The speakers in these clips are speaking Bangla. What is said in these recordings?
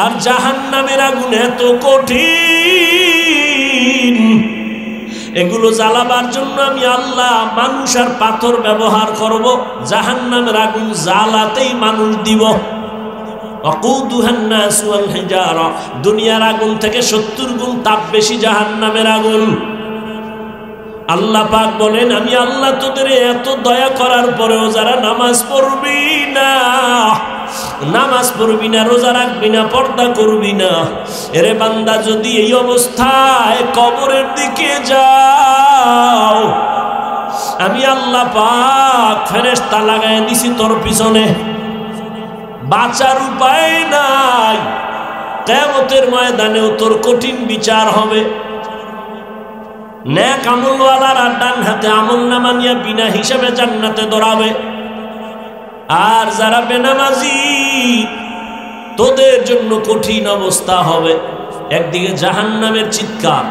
আর জাহান্নামের আগুন এত কঠিন, এগুলো জ্বালাবার জন্য আমি আল্লাহ মানুষ আর পাথর ব্যবহার করব। জাহান্নামের আগুন জ্বালাতেই মানুষ দিব। দুনিয়ার আগুন থেকে 70 গুণ তাপ বেশি জাহান্নামের আগুন। আল্লাহ পাক বলেন, আমি আল্লাহ তোদের এত দয়া করার পরেও যারা নামাজ পড়বি না, নামাজ পড়বি না, রোজা রাখবি না, পর্দা করবি না, এরে বান্দা যদি এই অবস্থায় কবরের দিকে যাও, আমি আল্লাহ পাক ফেরেশতা লাগায় দিছি তোর পিছনে, বাঁচার উপায় নাই। কিয়ামতের ময়দানেও তোর কঠিন বিচার হবে। নেক আমলওয়ালারা ডান হাতে আমলনামা নিয়ে বিনা হিসাবে জান্নাতে দৌড়াবে, আর যারা বেনামাজি তোদের জন্য কঠিন অবস্থা হবে। একদিকে জাহান্নামের চিৎকার,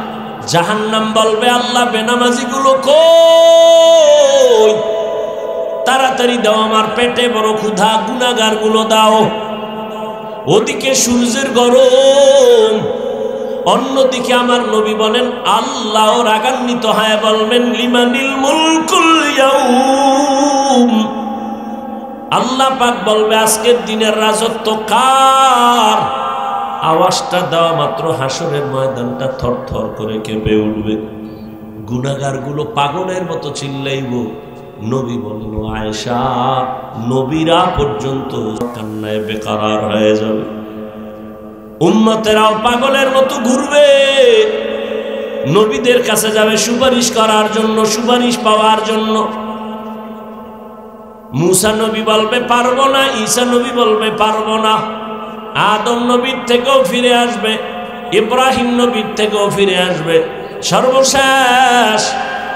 জাহান্নাম বলবে আল্লাহ বেনামাজি গুলো কই, তাড়াতাড়ি দাও, আমার পেটে বড় ক্ষুধা, গুনাহগার গুলো দাও। ওদিকে সূর্যের গরম, অন্যদিকে আমার নবী বলেন আল্লাহ রাগান্বিত হয় বলবেন লিমানিল মুলকুল ইয়াউম, আল্লাহ পাক বলবে আজকের দিনের রাজত্ব কার। আওয়াজটা দেওয়া মাত্র হাসরের ময়দানটা থরথর করে কেঁপে উঠবে। গুনাহগার গুলো পাগলের মতো চিল্লাইব। নবী বলল আয়েশা, নবীরা পর্যন্ত কান্নায় বেকারার হয়ে যাবে, উম্মতেরাও পাগলের মতো ঘুরবে, নবীদের কাছে যাবে সুপারিশ করার জন্য, সুপারিশ পাওয়ার জন্য। মুসা নবী বলবে পারবো না, ঈসা নবী বলবে পারবো না, আদম নবীর থেকেও ফিরে আসবে, ইব্রাহিম নবীর থেকেও ফিরে আসবে। সর্বশেষ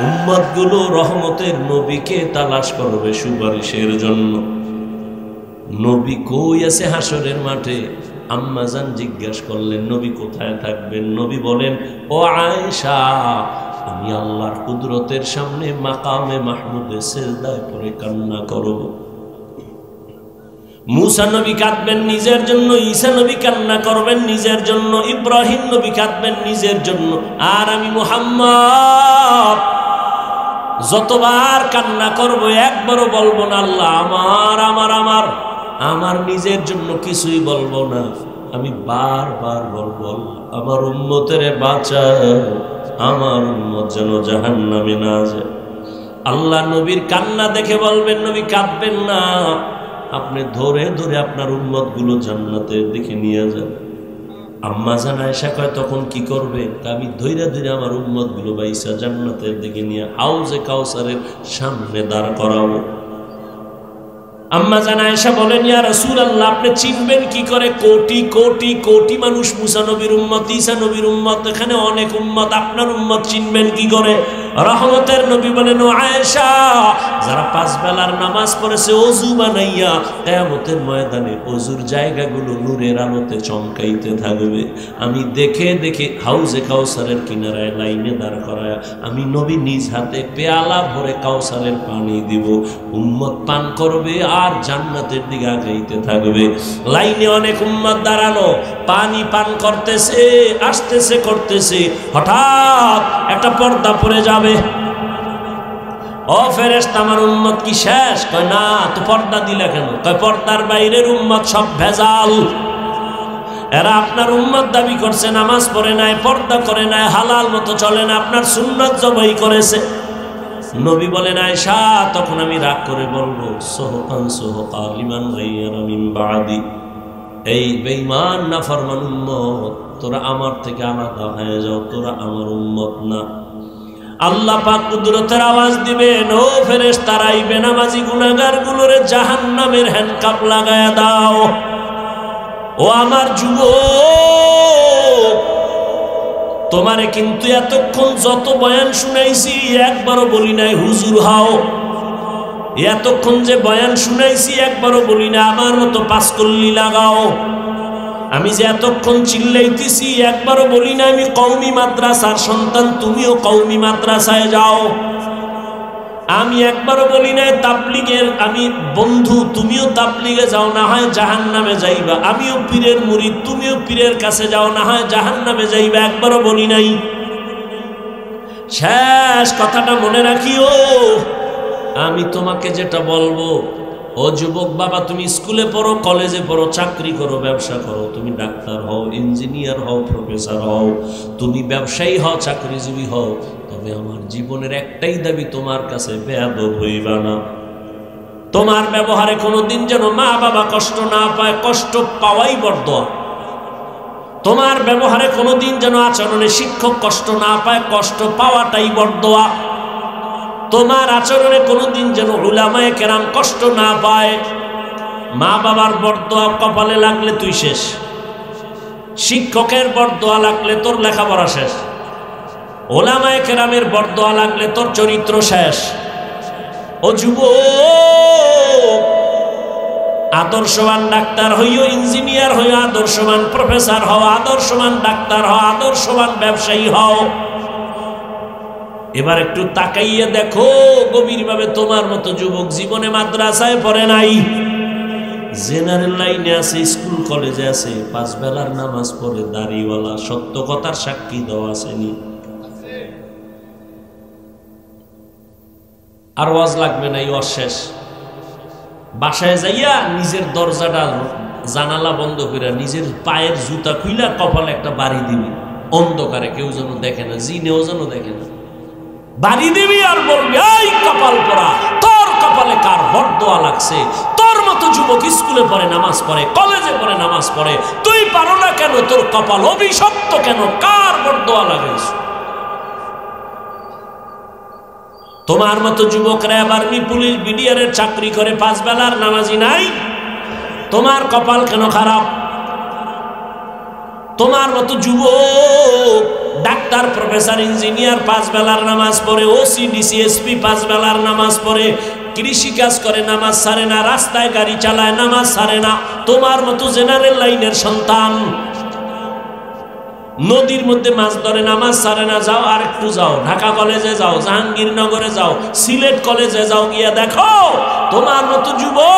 উম্মতগুলো রহমতের নবীকে তালাশ করবে সুপারিশের জন্য। নবী কই আছে হাসরের মাঠে? আম্মাজান জিজ্ঞাসা করলেন নবী কোথায় থাকবেন? নবী বলেন ও আয়েশা, আমি আল্লাহর কুদরতের সামনে মাকামে মাহমুদে সিজদায় পড়ে কান্না করব। মুসা নবী কাঁদবেন নিজের জন্য, ঈসা নবী কান্না করবেন নিজের জন্য, ইব্রাহিম নবী কাঁদবেন নিজের জন্য, আর আমি মুহাম্মদ যতবার কান্না করব একবারও বলবো না আল্লাহ আমার আমার আমার আমার নিজের জন্য কিছুই বলবো না। আমি বারবার বলবো আমার উম্মতের বাঁচাও, আমার উম্মত যেন জাহান্নামে না যায়। আল্লাহ নবীর কান্না দেখে বলবেন নবী কাঁদবেন না, আপনি ধরে ধরে আপনার উম্মত গুলো জান্নাতের দিকে নিয়ে যান। আম্মা জান আয়েশা কয় তখন কি করবে? আমি ধৈর্য ধরে আমার উম্মত গুলো বাইসা জান্নাতের দিকে নিয়ে হাউজে কাউসারের সামনে দাঁড় করাবো। আম্মা জান আয়েশা বলেন ইয়া রাসূলুল্লাহ, আপনি চিনবেন কি করে কোটি কোটি কোটি মানুষ মুসা নবীর উম্মত, ঈসা নবীর উম্মত, এখানে অনেক উম্মত, আপনার উম্মত চিনবেন কি করে? রহমতের নবী বলেন ও আয়েশা, যারা 5 বেলার নামাজ পড়েছে ওযু বানাইয়া, কিয়ামতের ময়দানে ওযুর জায়গাগুলো নূরের আলোতে চমকাইতে থাকবে। আমি দেখে দেখে হাউজে কাউসারের কিনারায় লাইনে দাঁড় করায়া আমি নবী নিজ হাতে পেয়ালা ভরে কাউসারের পানি দিব, উম্মত পান করবে আর জান্নাতের দিকে আগাইতে থাকবে। লাইনে অনেক উম্মত দাঁড়ানো, পানি পান করতেছে, আসতেছে করতেছে, হঠাৎ একটা পর্দা পড়ে যাবে। ও ফেরেশতা, আমার উম্মত কি শেষ? কয় না, তো পর্দা দিলে কেন? কয় পর্দার বাইরের উম্মত সব ভেজাল, এরা আপনার উম্মত দাবি করছে, নামাজ পড়ে নাই, পর্দা করে নাই, হালাল মতো চলে না, আপনার সুন্নাত জবাই করেছে। নবী বলেন আয়েশা, তখন আমি রাগ করে বলবো সোহকান সোহকা লিমান গায়্যারা মিন বাদি, এই বেঈমান নাফরমান উম্মত, তোরা আমার থেকে আলাদা হয়ে যাও, তোরা আমার উম্মত না। আল্লাহ পাক কুদরতের আওয়াজ দিবেন ও ফেরেশতারা, এই বেনামাজি গুনাহগার গুলোরে জাহান্নামের হ্যান্ডকাপ লাগায়া দাও। ও আমার যুবক, তোমারে কিন্তু এতক্ষণ যত বয়ান শুনাইছি একবারও বলি নাই হুজুর হও, এতক্ষণ যে বয়ান শুনাইছি একবারও বলি না আমার মতো 5 কল্লি লাগাও। আমি যে এতক্ষণ চিল্লাইতেছি একবারও বলি না আমি কওমি মাদ্রাসার সন্তান, তুমিও কওমি মাদ্রাসায় যাও। আমি একবারও বলি নাই তাবলীগের আমি বন্ধু, তুমিও তাবলীগে যাও, না হয় জাহান্নামে যাইবা। আমিও পীরের মুরিদ, তুমিও পীরের কাছে যাও, না হয় জাহান্নামে যাইবা। একবারও বলি নাই। শেষ কথাটা মনে রাখিও, আমি তোমাকে যেটা বলবো, ও যুবক বাবা, তুমি স্কুলে পড়ো, কলেজে পড়ো, চাকরি করো, ব্যবসা করো, তুমি ডাক্তার হও, ইঞ্জিনিয়ার হও, প্রফেসর হও, তুমি ব্যবসায়ী হও, চাকরিজীবী হও, তবে আমার জীবনের একটাই দাবি, তোমার কাছে বেয়াদব হইবা না। তোমার ব্যবহারে কোনোদিন যেন মা বাবা কষ্ট না পায়, কষ্ট পাওয়াই বরদোয়া। তোমার ব্যবহারে কোনোদিন যেন আচরণে শিক্ষক কষ্ট না পায়, কষ্ট পাওয়াটাই বরদোয়া। তোমার আচরণে কোনোদিন যেন উলামায়ে কেরাম কষ্ট না পায়। মা বাবার বরদোয়া কপালে লাগলে তুই শেষ, শিক্ষকের বরদোয়া লাগলে তোর লেখাপড়া শেষ, উলামায়ে কেরামের বরদোয়া লাগলে তোর চরিত্র শেষ। ও যুবক, আদর্শবান ডাক্তার হইও, ইঞ্জিনিয়ার হইও, আদর্শবান প্রফেসর হও, আদর্শবান ডাক্তার হও, আদর্শবান ব্যবসায়ী হও। এবার একটু তাকাইয়ে দেখো গভীরভাবে, তোমার মতো যুবক জীবনে মাদ্রাসায় পড়ে নাই, জেনারেল লাইনে আছে, স্কুল কলেজে আছে, 5 বেলার নামাজ পড়ে, দাড়িওয়ালা, সত্য কথার সাক্ষী দেওয়া আসেনি। আর ওয়াজ লাগবে না, এই অশেষ। বাসায় যাইয়া নিজের দরজাটা জানালা বন্ধ করে নিজের পায়ের জুতা খুইলা কপালে একটা বাড়ি দিবি, অন্ধকারে, কেউ যেন দেখে না, জিনেও যেন দেখে না। বাড়ি দিবি আর বলবি, এই কপাল পরা, তোর কপালে কার বরদোয়া লাগছে? তোর মতো যুবক স্কুলে পড়ে, নামাজ পড়ে, কলেজে পড়ে, নামাজ পড়ে, তুই পারো না কেন? তোর কপাল অভিশপ্ত কেন? কার বরদোয়া লাগাইছ? তোমার মতো যুবকরা এবার পুলিশ বিডিআরের চাকরি করে, 5 বেলার নামাজি নাই, তোমার কপাল কেন খারাপ? তোমার মতো যুবক ডাক্তার, প্রফেসর, ইঞ্জিনিয়ার 5 বেলার নামাজ পড়ে, ওসি, ডিসি, এসপি 5 বেলার নামাজ পড়ে, কৃষি কাজ করে, নামাজ ছাড়ে না, রাস্তায় গাড়ি চালায়, নামাজ ছাড়ে না। তোমার মতো জেনারেল লাইনের সন্তান নদীর মধ্যে মাছ ধরে, নামাজ ছাড়ে না। যাও, আর একটু যাও, ঢাকা কলেজে যাও, জাহাঙ্গীরনগরে যাও, সিলেট কলেজে যাও, গিয়া দেখো তোমার মতো যুবক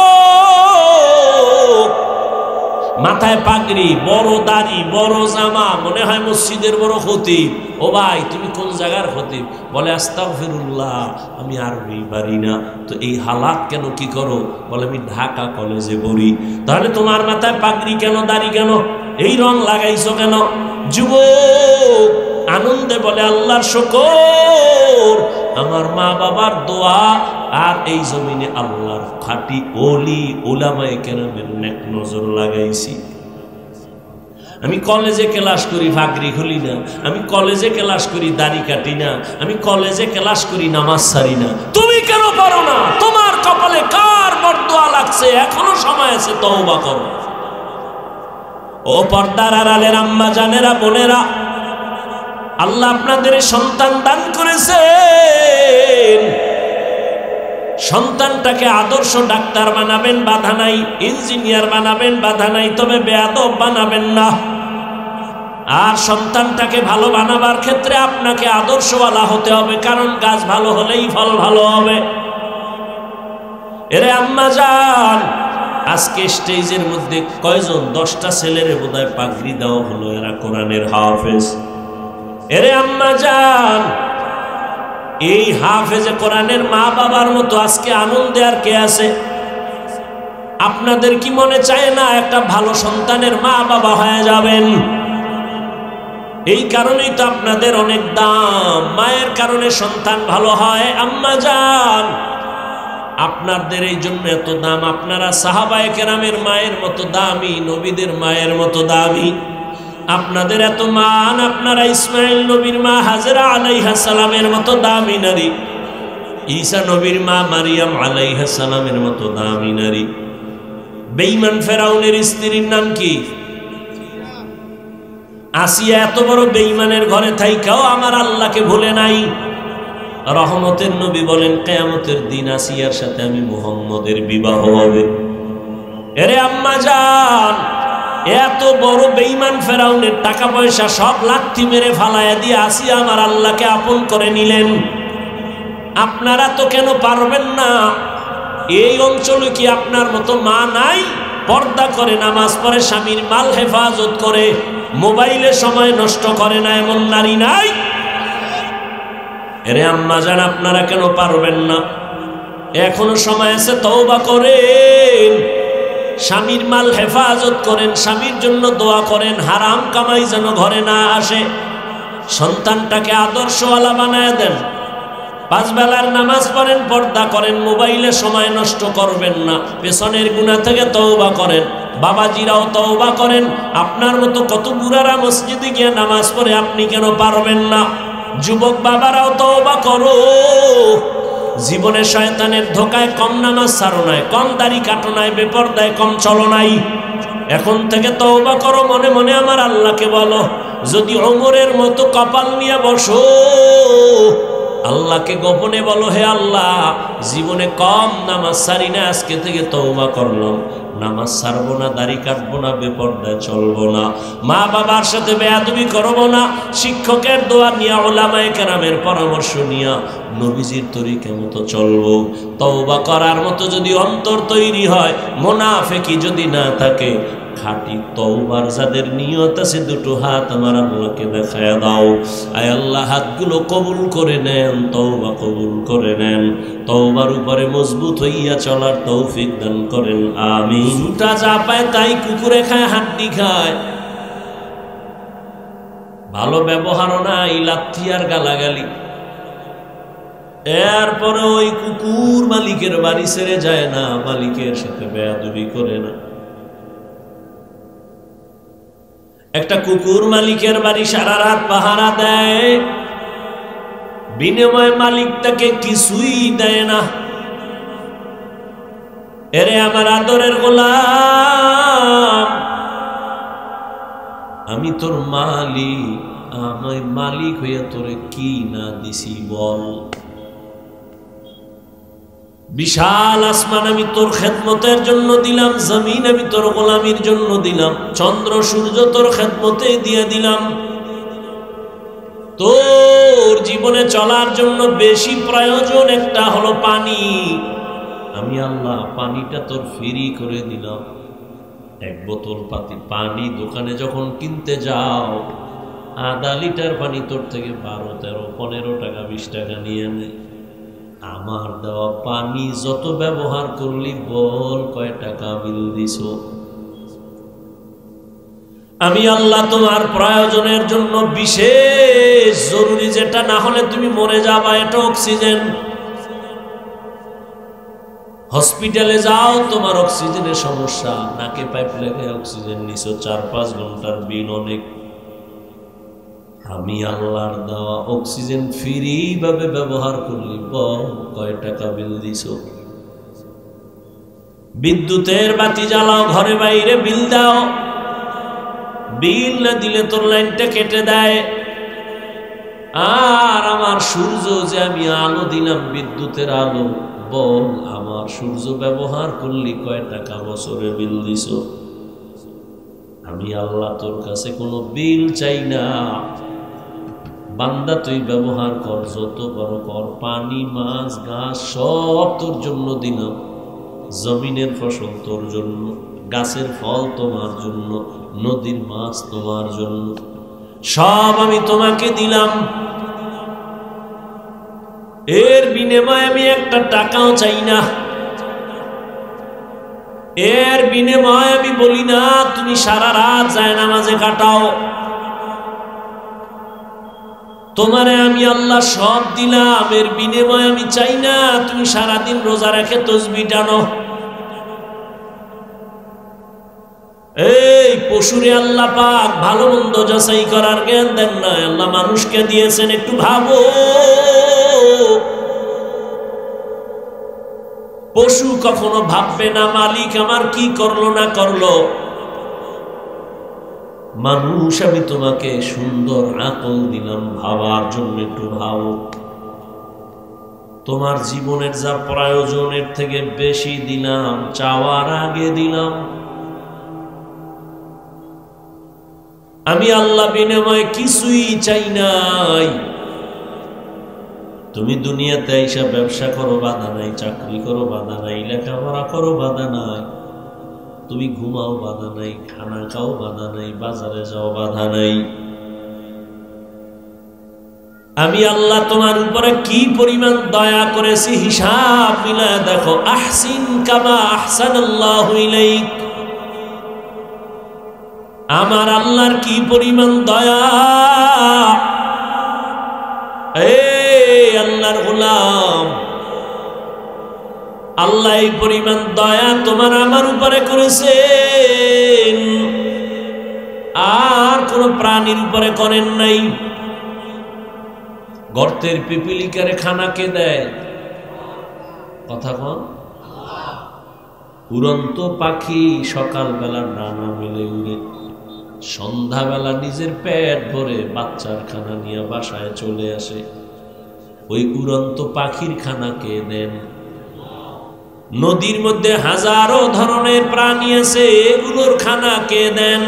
মাথায় পাগড়ি, বড় দাড়ি, বড় জামা, মনে হয় মসজিদের বড় খতিব। ও ভাই, তুমি কোন জায়গার খতিব? বলে আস্তাগফিরুল্লাহ, আমি আরবি পারি না। তো এই হালাত কেন, কি করো? বলে আমি ঢাকা কলেজে পড়ি। তাহলে তোমার মাথায় পাগড়ি কেন, দাড়ি কেন, এই রং লাগাইছো কেন? যুবক আনন্দে বলে আল্লাহর শুকর, আমার মা বাবার দোয়া, আর এই জমিনে আল্লাহর খাঁটি ওলি উলামায়ে কেরামের নেক নজর লাগাইছি। আমি কলেজে ক্লাস করি, পাগড়ি খুলি না। আমি কলেজে ক্লাস করি, দাড়ি কাটি না। আমি কলেজে ক্লাস করি, নামাজ ছাড়ি না। তুমি কেন পারো না? তোমার কপালে কার বরদোয়া লাগছে? এখনো সময় আছে, তওবা করো। ও পর্দার আড়ালের আম্মা জানেরা, বোনেরা, আল্লাহ আপনাদের সন্তান দান করেছেন। সন্তানটাকে আদর্শ ডাক্তার বানাবেন, বাধা নাই। ইঞ্জিনিয়ার বানাবেন, বাধা নাই। তবে বেয়াদব বানাবেন না। আর সন্তানটাকে ভালো বানাবার ক্ষেত্রে আপনাকে আদর্শওয়ালা হতে হবে, কারণ গাছ ভালো হলেই ফল ভালো হবে। এরে আম্মা জান, আজকে স্টেজের মধ্যে কয়জন? 10টা ছেলের বোধহয় পাগড়ি দেওয়া হলো, এরা কোরআনের হাফেজ। এরে আম্মা জান, এই হাফেজে কোরআনের মা বাবার মতো আজকে আনন্দে আর কে আছে? আপনাদের কি মনে চায় না একটা ভালো সন্তানের মা বাবা হয়ে যাবেন? এই কারণেই তো আপনাদের অনেক দাম। মায়ের কারণে সন্তান ভালো হয়। আম্মা জান, আপনাদের এই জন্য এত দাম। আপনারা সাহাবায়ে কেরামের মায়ের মতো দামি, নবীদের মায়ের মতো দামি। আপনাদের এত মান। আপনারা ইসমাইল নবীর মা হাজেরা আলাইহিস সালামের মতো দামি নারী, ঈসা নবীর মা মারিয়াম আলাইহিস সালামের মতো দামি নারী। বেঈমান ফেরাউনের স্ত্রীর নাম কি? আসিয়া। এত বড় বেঈমানের ঘরে থাইকাও আমার আল্লাহকে ভুলে নাই। রহমতের নবী বলেন, কিয়ামতের দিন আসিয়ার সাথে আমি মুহাম্মদের বিবাহ হবে। এরে আম্মা জান, এত বড় বেঈমান ফেরাউনের টাকা পয়সা সব লাথি মেরে ফালাইয়া দিয়ে আসিয়া আমার আল্লাহকে আপন করে নিলেন। আপনারা তো কেন পারবেন না? এই অঞ্চলে কি আপনার মতো মা নাই? পর্দা করে নামাজ পড়ে, স্বামীর মাল হেফাজত করে, মোবাইলে সময় নষ্ট করে না, এমন নারী নাই? এরে আম্মা জান, আপনারা কেন পারবেন না? এখনো সময় আছে, তওবা করেন, স্বামীর মাল হেফাজত করেন, স্বামীর জন্য দোয়া করেন, হারাম কামাই যেন ঘরে না আসে, সন্তানটাকে আদর্শওয়ালা বানায় দেন, 5 বেলার নামাজ পড়েন, পর্দা করেন, মোবাইলে সময় নষ্ট করবেন না, পেছনের গুনাহ থেকে তওবা করেন। বাবাজিরাও তওবা করেন। আপনার মতো কত বুড়ারা মসজিদে গিয়ে নামাজ পড়ে, আপনি কেন পারবেন না? যুবক বাবারাও তওবা করো। জীবনে শয়তানের ধোকায় কম নামাজ ছাড়ো নাই, কম দাড়ি কাটো নাই, বেপরদায় কম চলো নাই। এখন থেকে তওবা করো, মনে মনে আমার আল্লাহকে বলো, যদি ওমরের মতো কপাল নিয়ে বসো, আল্লাহকে গোপনে বলো, হে আল্লাহ, জীবনে কম নামাজ ছাড়ি না, আজকে থেকে তওবা করলাম, নামাজ ছাড়বো না, দাড়ি কাটবো না, বেপরদায় চলবো না, মা বাবার সাথে বেয়াদবি করবো না, শিক্ষকের দোয়া নিয়া, উলামায়ে কেরামের পরামর্শ নিয়া নবীজির তরিকা মতো চলবো। তওবা করার মতো যদি অন্তর তৈরি হয়, মুনাফিকি যদি না থাকে, খাঁটি তওবার যাদের নিয়ত আছে, দুটো হাত আমার আল্লাহকে দেখায় দাও। আয় আল্লাহ, হাতগুলো কবুল করে নেন, তওবা কবুল করে নেন, তওবার উপরে মজবুত হইয়া চলার তৌফিক দান করেন, আমিন। দুটা যা পায় তাই কুকুরে খায়, হাড্ডি খায়, ভালো ব্যবহারও নাই, লাথি আর গালাগালি। এরপরে ওই কুকুর মালিকের বাড়ি ছেড়ে যায় না, মালিকের সাথে বেয়াদবি করে না। একটা কুকুর মালিকের বাড়ি সারা রাত পাহারা দেয়, বিনিময়ে মালিক তাকে কিছুই দেয় না। এরে আমার আদরের গোলাম, আমি তোর মালিক, আমি মালিক হইয়া তোরে কি না দিছি বল? বিশাল আসমান আমি তোর খেদমতের জন্য দিলাম, জমিন আমি তোর গোলামির জন্য দিলাম, চন্দ্র সূর্য তোর খেদমতে দিয়ে দিলাম। তোর জীবনে চলার জন্য বেশি প্রয়োজন একটা হলো পানি। আমি আল্লাহ পানিটা তোর ফ্রি করে দিলাম। 1 বোতল পানি দোকানে যখন কিনতে যাও, আধা লিটার পানি তোর থেকে 12, 13, 15 টাকা, 20 টাকা নিয়ে নেয়। আমার দেওয়া পানি যত ব্যবহার করলি, বল কয় টাকা বিল দিছ? আমি আল্লাহ তোমার প্রয়োজনের জন্য বিশেষ জরুরি, যেটা না হলে তুমি মরে যাবা, এটা অক্সিজেন। হসপিটালে যাও, তোমার অক্সিজেনের সমস্যা, নাকে পাইপ লেগে অক্সিজেন নিছো, 4-5 ঘন্টার বিল অনেক। আমি আল্লাহর দেওয়া অক্সিজেন ফ্রি ভাবে ব্যবহার করলি, বল কয় টাকা বিল দিছ? বিদ্যুতের বাতি জ্বালাও, ঘরে বাইরে বিল দাও, বিল না দিলে তোর লাইনটা কেটে দেয়। আর আমার সূর্য যে আমি আলো দিলাম, বিদ্যুতের আলো, বল আমার সূর্য ব্যবহার করলি কয় টাকা বছরে বিল দিছ? আমি আল্লাহ তোর কাছে কোনো বিল চাই না, বান্দা তুই ব্যবহার কর, যত বড় কর, পানি, মাছ, ঘাস সব তোর জন্য দিলাম, জমিনের ফসল তোর জন্য, গাছের ফল তোমার জন্য, নদীর মাছ তোমার জন্য, সব আমি তোমাকে দিলাম। এর বিনিময়ে আমি একটা টাকাও চাই না। এর বিনিময়ে আমি বলি না তুমি সারা রাত জায়নামাজে কাটাও। তোমারে আমি আল্লাহ সব দিলাম, এর বিনিময়ে আমি চাই না তুমি সারাদিন রোজা রেখে তসবিহ টানো। এই পশুরে আল্লাহ পাক ভালো মন্দ যাচাই করার জ্ঞান দেন না, আল্লাহ মানুষকে দিয়েছেন, একটু ভাবো। পশু কখনো ভাববে না মালিক আমার কি করলো না করলো। মানুষ আমি তোমাকে সুন্দর আকল দিলাম, ভাবার জন্য একটু ভাবো। তোমার জীবনের যা প্রয়োজনের থেকে বেশি দিলাম, চাওয়ার আগে দিলাম। আমি আল্লাহ বিনিময়ে কিছুই চাই নাই। তুমি দুনিয়াতে এসে ব্যবসা করো, বাধা নাই, চাকরি করো, বাধা নাই, লেখাপড়া করো, বাধা নাই, তুমি ঘুমাও, বাধা নাই, খানা খাও, বাধা নাই, বাজারে যাও, বাধা নাই। আমি আল্লাহ তোমার উপরে কি পরিমাণ দয়া করেছি হিসাব মিলায় দেখো। আহসিন কামা আহসানাল্লাহু ইলাইক। আমার আল্লাহর কি পরিমাণ দয়া। এই আল্লাহর গোলাম, আল্লাহ এই পরিমাণ দয়া তোমার আমার উপরে করেছেন, আর কোন প্রাণীর উপরে করেন নাই। গর্তের পিপিলিকারে খানা কে দেয়? কথা কন। উড়ন্ত পাখি সকালবেলা ডানা মেলে উড়ে, সন্ধ্যাবেলা নিজের পেট ভরে বাচ্চার খানা নিয়ে বাসায় চলে আসে। ওই উড়ন্ত পাখির খানা কে দেন? নদীর মধ্যে হাজারো ধরনের প্রাণী আছে, এগুলোর খানা কে দেন?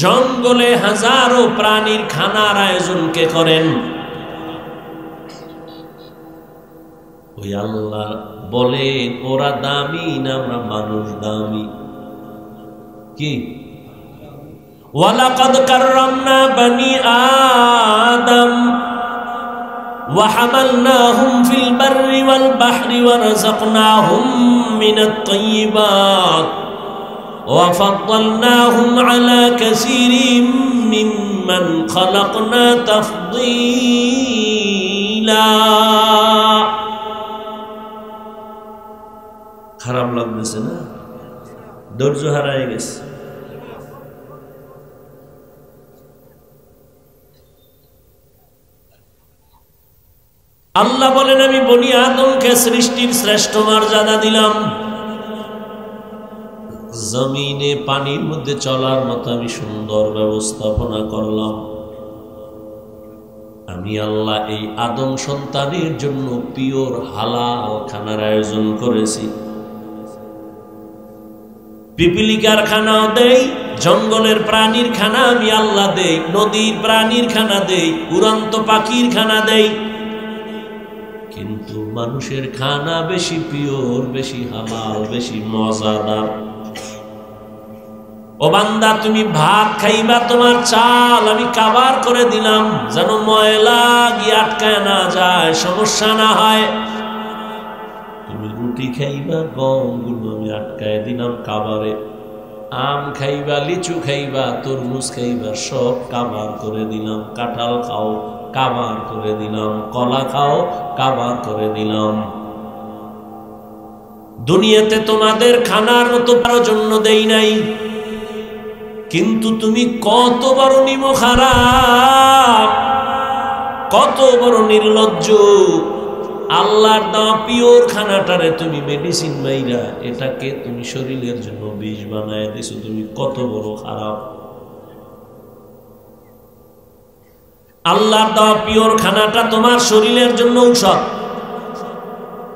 জঙ্গলে হাজারো প্রাণীর খানার আয়োজন কে করেন? ওই আল্লাহ বলেন ওরা দামি না আমরা মানুষ দামি? কি ওয়ালাকাদ কাররামনা বনি আদম ওয়া হামালনাহুম ফিল বাররি ওয়াল বাহরি ওয়া রাযাকনাহুম মিনাত তাইয়্যিবাত ওয়া ফাদ্দালনাহুম আলা কাসীরিম মিম্মান খালাকনা তাফদীলা। খারাপ লাগতেছে না? ধৈর্য হারায় গেছে। আল্লাহ বলেন আমি বনি আদমকে সৃষ্টির শ্রেষ্ঠ মর্যাদা দিলাম, জমিনে পানির মধ্যে চলার মতো আমি সুন্দর ব্যবস্থাপনা করলাম। আমি আল্লাহ এই আদম সন্তানের জন্য পিওর হালাল খানার আয়োজন করেছি। পিপিলিকার খানাও দেই, জঙ্গলের প্রাণীর খানা আমি আল্লাহ দেই, নদীর প্রাণীর খানা দেই, উড়ন্ত পাখির খানা দেই। কিন্তু মানুষের খানা বেশি পিওর, বেশি হালাল, বেশি মজাদার। ও বান্দা, তুমি ভাত খাইবা, তোমার চাল আমি কাভার করে দিলাম যেন ময়লা গিয়ে আটকায় না যায়, সমস্যা না হয়। তুমি রুটি খাইবা, গমগুলো আমি আটকায় দিলাম কাভারে। আম খাইবা, লিচু খাইবা, তরমুজ খাইবা, সব কাভার করে দিলাম। কাঁঠাল খাও, কাভার করে দিলাম। কলা খাও, কাভার করে দিলাম। দুনিয়াতে তোমাদের খানার মতো কারোর জন্য দেই নাই, কিন্তু তুমি কত বড় নিমখ খারাপ, কত বড় নির্লজ্জ। আল্লাহর দেওয়া পিওর খানাটারে তুমি মেডিসিন মাইরা এটাকে তুমি শরীরের জন্য বিষ বানায় দিছো। তুমি কত বড় খারাপ। আল্লাহর দেওয়া পিওর খানাটা তোমার শরীরের জন্য ঔষধ,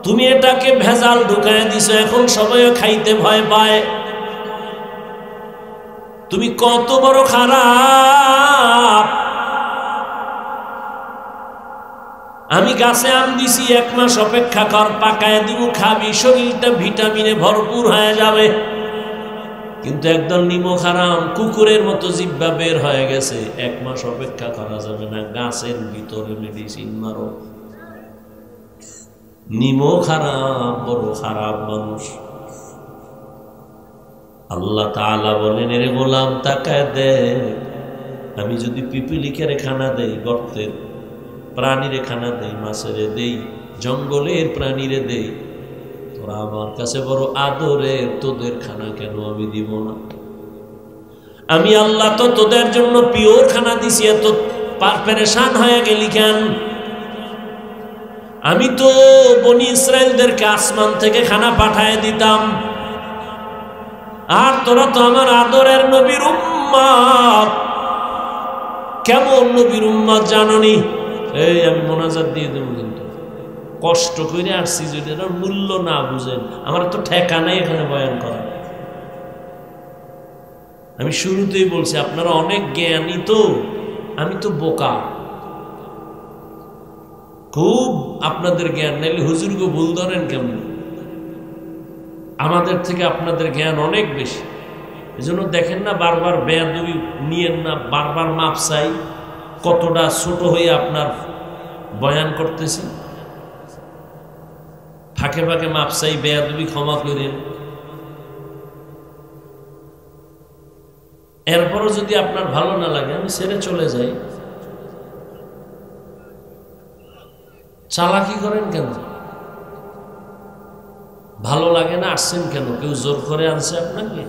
তুমি এটাকে ভেজাল ঢুকায় দিছো। এখন সবাই খাইতে ভয় পায়। তুমি কত বড় খারাপ। আমি গাছে আম দিছি, 1 মাস অপেক্ষা কর, পাকায় দিব, খাবি, শরীরটা ভিটামিনে ভরপুর হয়ে যাবে। কিন্তু একদম নিমখ হারাম, কুকুরের মতো জিহ্বা বের হয়ে গেছে, 1 মাস অপেক্ষা করা যাবে না, গাছের ভিতরে মেডিসিন মারো। নিমখ হারাম, বড় খারাপ মানুষ। আল্লাহ তাআলা বলেন এরে গোলাম তাকায় দে, আমি যদি পিপিলিকারে খানা দেই, গর্তের প্রাণীরে খানা দেই, মাছেরে দেই, জঙ্গলের প্রাণীরে দেই, তোরা আমার কাছে বড় আদরের, তোদের খানা কেন আমি দিব না? আমি আল্লাহ তো তোদের জন্য পিওর খানা দিছি, এত পেরেশান হয়ে গেলি কেন? আমি তো বনি ইসরায়েলদেরকে আসমান থেকে খানা পাঠায় দিতাম, আর তোরা তো আমার আদরের নবীর উম্মত। কেমন নবীর উম্মত জাননি? এই আমি মোনাজাত দিয়ে দেব, কিন্তু কষ্ট করে আসছি, যদি এটার মূল্য না বুঝেন, আমার তো ঠেকা নাই এখানে বয়ান করা। আমি শুরুতেই বলছি আপনারা অনেক জ্ঞানী, তো আমি তো বোকা। খুব আপনাদের জ্ঞান, নাইলে হুজুরকে ভুল ধরেন কেমন? আমাদের থেকে আপনাদের জ্ঞান অনেক বেশি। এজন্য দেখেন না, বারবার বেয়াদবি নিয়েন না, বারবার মাপ চাই। কতটা ছোট হয়ে আপনার বয়ান করতেছি, ফাঁকে ফাঁকে মাপ চাই, বেয়াদবি ক্ষমা করেন। এরপরও যদি আপনার ভালো না লাগে আমি ছেড়ে চলে যাই। চালাকি করেন কেন? ভালো লাগে না আসছেন কেন? কেউ জোর করে আনছে আপনাকে?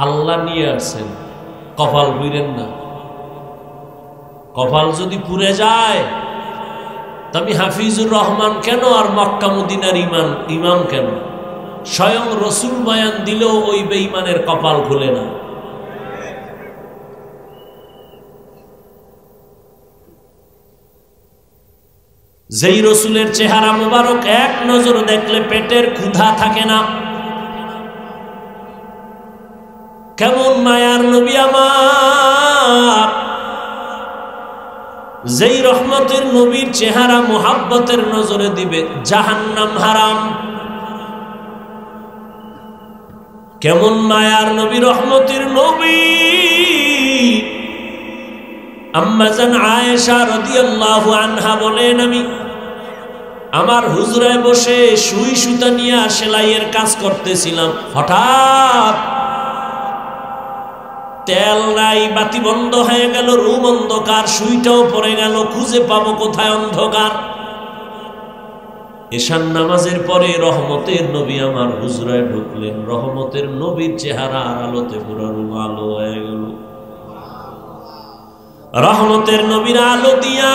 আল্লাহ নিয়ে আসছেন, কপাল পুড়েন না। কপাল যদি পুড়ে যায় তবে হাফিজুর রহমান কেন আর মক্কা মদিনার ইমাম কেন? স্বয়ং রসুল বয়ান দিলেও ওই বেঈমানের কপাল খুলে না। যেই রসুলের চেহারা মোবারক এক নজর দেখলে পেটের ক্ষুধা থাকে না, কেমন মায়ার নবী আমার, যেই রহমতের নবীর চেহারা মোহাব্বতের নজরে দিবে জাহান্নাম হারাম। কেমন মায়ার নবী, রহমতের নবী। আম্মা জান আয়েশা রাদিয়াল্লাহু আনহা বলেন, আমি আমার হুজরায় বসে সুই সুতা নিয়ে সেলাইয়ের কাজ করতেছিলাম, হঠাৎ তেল নাই, বাতি বন্ধ হয়ে গেল, রুম অন্ধকার, সুইটাও পড়ে গেল, খুঁজে পাবো কোথায়? অন্ধকার। এশার নামাজের পরে রহমতের নবী আমার হুজরায় ঢুকলেন। রহমতের নবীর চেহারা আর আলোতে পুরো রুম আলো হয়ে গেল। রহমতের নবীর আলো দিয়া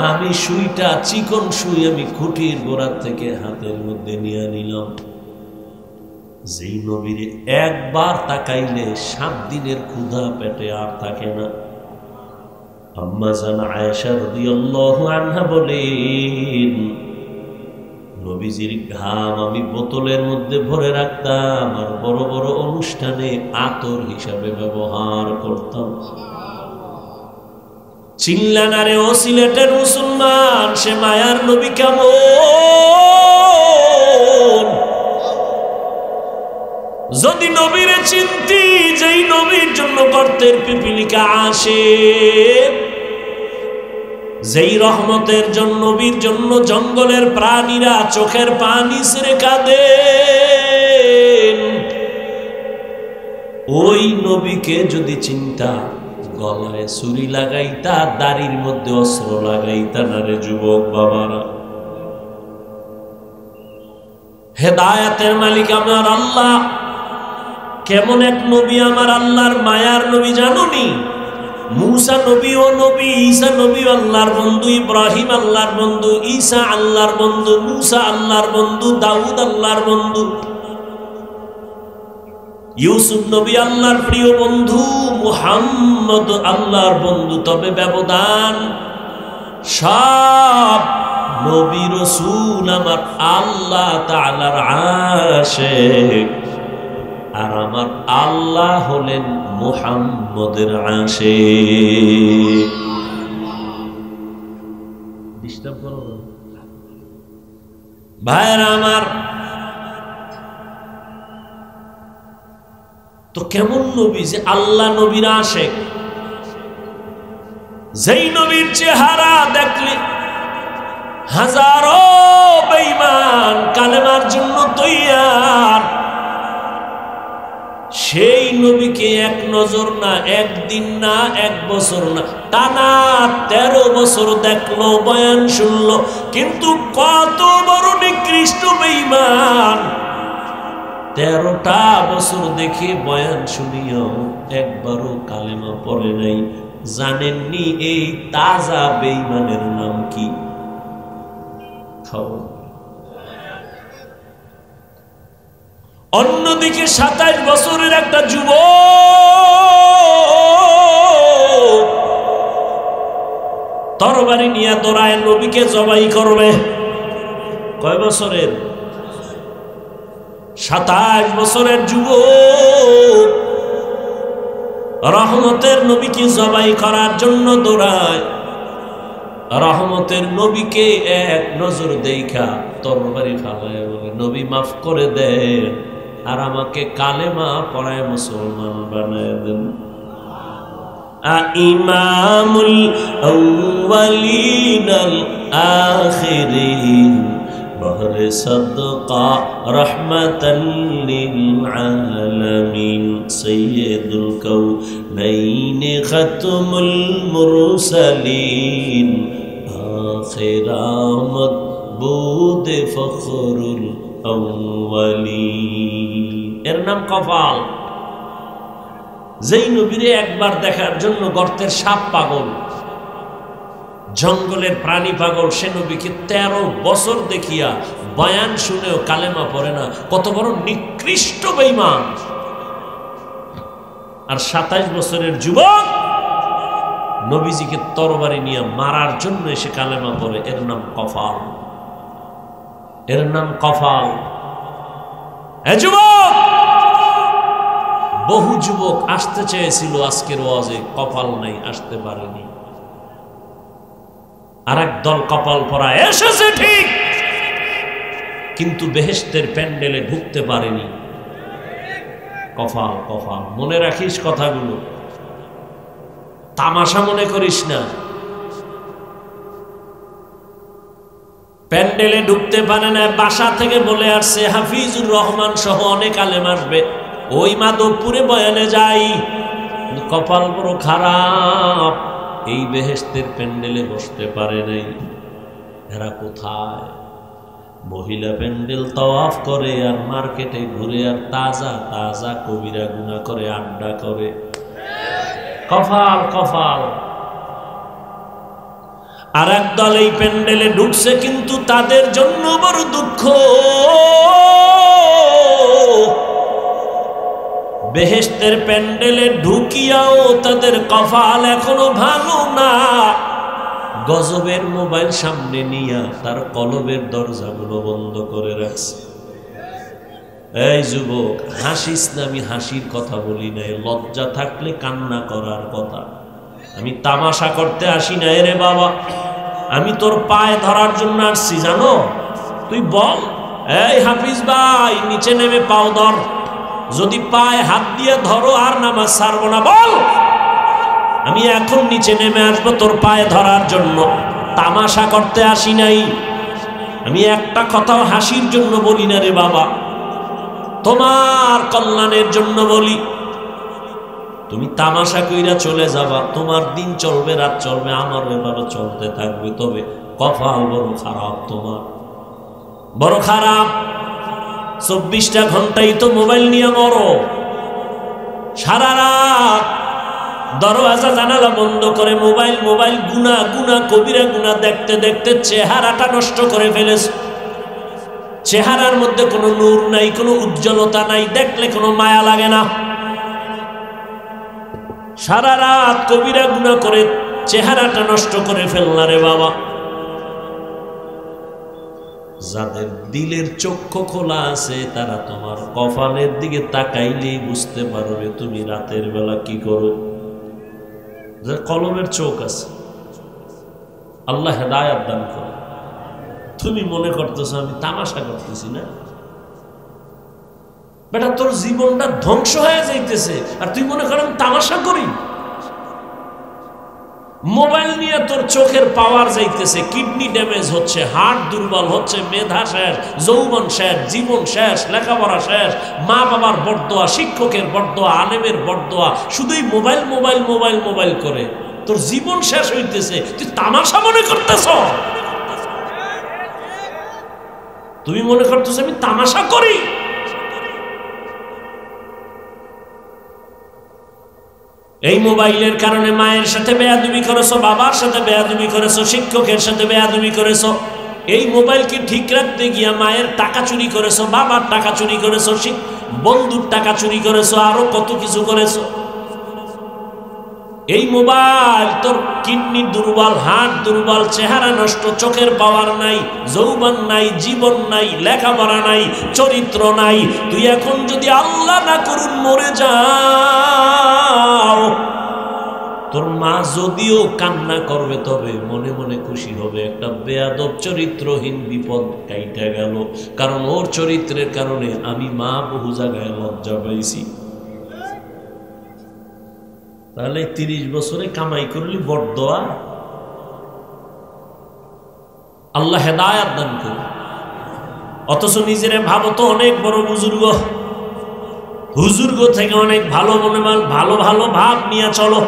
আমি সুইটা, চিকন সুই, আমি খুঁটির গোড়ার থেকে হাতের মধ্যে নিয়ে নিলাম। যেই নবীরে একবার তাকাইলে 7 দিনের ক্ষুধা পেটে আর থাকে না। আম্মা জান আয়েশা রাদিয়াল্লাহু আনহা বলেন, নবীজির ঘাম আমি বোতলের মধ্যে ভরে রাখতাম আর বড় বড় অনুষ্ঠানে আতর হিসাবে ব্যবহার করতাম। চিল্লানারে ও সিলেটের মুসলমান, সে মায়ার নবী কেমন? যদি নবীরে চিন্তি, যেই নবীর জন্য গর্তের পিপিলিকা আসে, যেই রহমতের জন্য, নবীর জন্য জঙ্গলের প্রাণীরা চোখের পানি ছেড়ে কাঁদেন, ওই নবীকে যদি চিন্তা, গলায় ছুরি লাগাইতা, দাড়ির মধ্যে অস্ত্র লাগাইতা না রে যুবক বাবারা। হেদায়েতের মালিক আমার আল্লাহ, কেমন এক নবী আমার আল্লাহর মায়ার নবী জানুনি? মুসা নবী ও নবী, ঈসা নবী আল্লাহর বন্ধু, ইব্রাহিম আল্লাহর বন্ধু, ঈসা আল্লাহর বন্ধু, মুসা আল্লাহর বন্ধু, দাউদ আল্লাহর বন্ধু, ইউসুফ নবী আল্লাহর প্রিয় বন্ধু, মুহাম্মদ আল্লাহর বন্ধু। তবে ব্যবধান, সব নবী রাসূল আমার আল্লাহ তাআলার আশিক, আর আমার আল্লাহ হলেন মুহাম্মদের আশিক। ডিস্টার্ব করো ভাইরা আমার। তো কেমন নবী যে আল্লাহ নবীর আশিক, যেই নবীর চেহারা দেখলে হাজারো বেঈমান কালেমার জন্য তৈয়ার, সেই নবীকে এক নজর না, একদিন না, 1 বছর না, টানা 13 বছর দেখলো, বয়ান শুনলো, কিন্তু কত বড় নিকৃষ্ট বেঈমান। 13টা বছর দেখে বয়ান শুনিয়াও একবারও কালেমা পড়ে নাই। জানেননি এই তাজা বেঈমানের নাম কি? খবর। অন্যদিকে 27 বছরের একটা যুবক তরবারি নিয়ে দৌড়ায় নবীকে জবাই করবে। কয় বছরের? 27 বছরের যুবক রহমতের নবীকে জবাই করার জন্য দৌড়ায়। রহমতের নবীকে এক নজর দেখা তরবারি ফালায় বলে, নবী মাফ করে দেন আর আমাকে কালেমা পড়ায় মুসলমান বানায় দেন। ইমামুল আউয়ালিনাল আখিরিন বহরে সাদকা রাহমাতাল লিল আলামিন সাইয়্যিদুল কাউনাইন খাতমুল মুরসালিন আখিরামত বুদে ফখরুল আউয়ালিন। এর নাম কপাল। যেই নবীরে একবার দেখার জন্য গর্তের সাপ পাগল, জঙ্গলের প্রাণী পাগল, সে নবীকে 13 বছর দেখিয়া বয়ান শুনেও কালেমা পড়ে না। কত বড় নিকৃষ্ট বেঈমান। আর 27 বছরের যুবক নবীজিকে তরবারি নিয়ে মারার জন্য এসে কালেমা পড়ে। এর নাম কফাল, এর নাম কফাল। এ যুবক, বহু যুবক আসতে চেয়েছিল আজকের ওয়াজে, কপাল নাই, আসতে পারেনি। আর এক দল কপাল পরা এসেছে ঠিক, কিন্তু বেহেশতের প্যান্ডেলে ঢুকতে পারেনি। কপাল কপাল। মনে রাখিস কথাগুলো, তামাশা মনে করিস না। প্যান্ডেলে ঢুকতে পারে না, বাসা থেকে বলে আসছে হাফিজুর রহমান সহ অনেক আলেম আসবে, ওই মাধবপুরে বয়ানে যাই। কপাল বড় খারাপ, এই বেহেশতের প্যান্ডেলে বসতে পারে নাই। এরা কোথায়? মহিলা প্যান্ডেল তাওয়াফ করে আর মার্কেটে ঘুরে আর তাজা তাজা কবিরা গুনাহ করে, আড্ডা করে। কপাল কপাল। আর একদল এই প্যান্ডেলে ঢুকছে, কিন্তু তাদের জন্য বড় দুঃখ। বেহেশতের প্যান্ডেলে ঢুকিয়াও তাদের কপাল এখনো ভালো না। গজবের মোবাইল সামনে নিয়া তার কলবের দরজাগুলো বন্ধ করে রাখছে। এই যুবক, হাসিস না, আমি হাসির কথা বলি নাই, লজ্জা থাকলে কান্না করার কথা। আমি তামাশা করতে আসি না রে বাবা, আমি তোর পায়ে ধরার জন্য আসছি, জানো? তুই বল, এই হাফিজ ভাই, নিচে নেমে পাও ধর। যদি পায়ে হাত দিয়ে ধরো আর নামাজ ছাড়বো না, বল। আমি এখন নিচে নেমে আসবো তোর পায়ে ধরার জন্য। তামাশা করতে আসি নাই, আমি একটা কথাও হাসির জন্য বলি না রে বাবা, তোমার কল্যাণের জন্য বলি। তুমি তামাশা কইরা চলে যাবা, তোমার দিন চলবে, রাত চলবে, আমার ব্যাপারে চলতে থাকবে। তবে কপাল বড় খারাপ, তোমার বড় খারাপ। 24টা ঘন্টাই তো মোবাইল নিয়ে মরো। সারা রাত দরওয়াজা জানালা বন্ধ করে মোবাইল মোবাইল গুনা গুনা কবিরা গুনা দেখতে দেখতে চেহারাটা নষ্ট করে ফেলেছ। চেহারার মধ্যে কোনো নূর নাই, কোনো উজ্জ্বলতা নাই, দেখলে কোনো মায়া লাগে না। সারা রাত কবিরা গুনাহ করে চেহারাটা নষ্ট করে ফেললা রে বাবা। যাদের দিলের চক্ষু খোলা আছে তারা তোমার কপালের দিকে তাকাইলেই বুঝতে পারবে তুমি রাতের বেলা কি করো। যার কলমের চোখ আছে, আল্লাহ হেদায়েত দান করে। তুমি মনে করতেছো আমি তামাশা করতেছি না? বেটা, তোর জীবনটা ধ্বংস হয়ে যাইতেছে আর তুই মনে কর আমি তামাশা করি। মোবাইল নিয়ে তোর চোখের পাওয়ার যাইতেছে, কিডনি ড্যামেজ হচ্ছে, হার্ট দুর্বল হচ্ছে, মেধা শেষ, যৌবন শেষ, জীবন শেষ, লেখাপড়া শেষ, মা বাবার বরদোয়া, শিক্ষকের বরদোয়া, আলেমের বরদোয়া, শুধুই মোবাইল মোবাইল মোবাইল মোবাইল করে তোর জীবন শেষ হইতেছে। তুই তামাশা মনে করতেছ? তুমি মনে করতেছ আমি তামাশা করি? এই মোবাইলের কারণে মায়ের সাথে বেয়াদবি করেছো, বাবার সাথে বেয়াদবি করেছো, শিক্ষকের সাথে বেয়াদবি করেছো। এই মোবাইলকে ঠিক রাখতে গিয়া মায়ের টাকা চুরি করেছো, বাবার টাকা চুরি করেছো, বন্ধুর টাকা চুরি করেছো, আরো কত কিছু করেছো। এই মোবাইল তোর কিডনি দুর্বল, হার্ট দুর্বল, চেহারা নষ্ট, চোখের পাওয়ার নাই, যৌবন নাই, জীবন নাই, লেখাপড়া নাই, চরিত্র নাই। তুই এখন যদি আল্লাহ না করুন মরে যাও, তোর মা যদিও কান্না করবে তবে মনে মনে খুশি হবে, একটা বেয়াদব চরিত্রহীন বিপদ কাইটা গেল, কারণ ওর চরিত্রের কারণে আমি মা বহু জায়গায় লজ্জা পাইছি। তাহলে 30 বছরে কামাই করলি বড়দোয়া। আল্লাহ হেদায়াত দান করুন। অথচ নিজেরে ভাবো তো অনেক বড় বুজুর্গ, হুজুর্গ থেকে অনেক ভালো মনে ভালো ভালো ভাব নিয়ে চলো।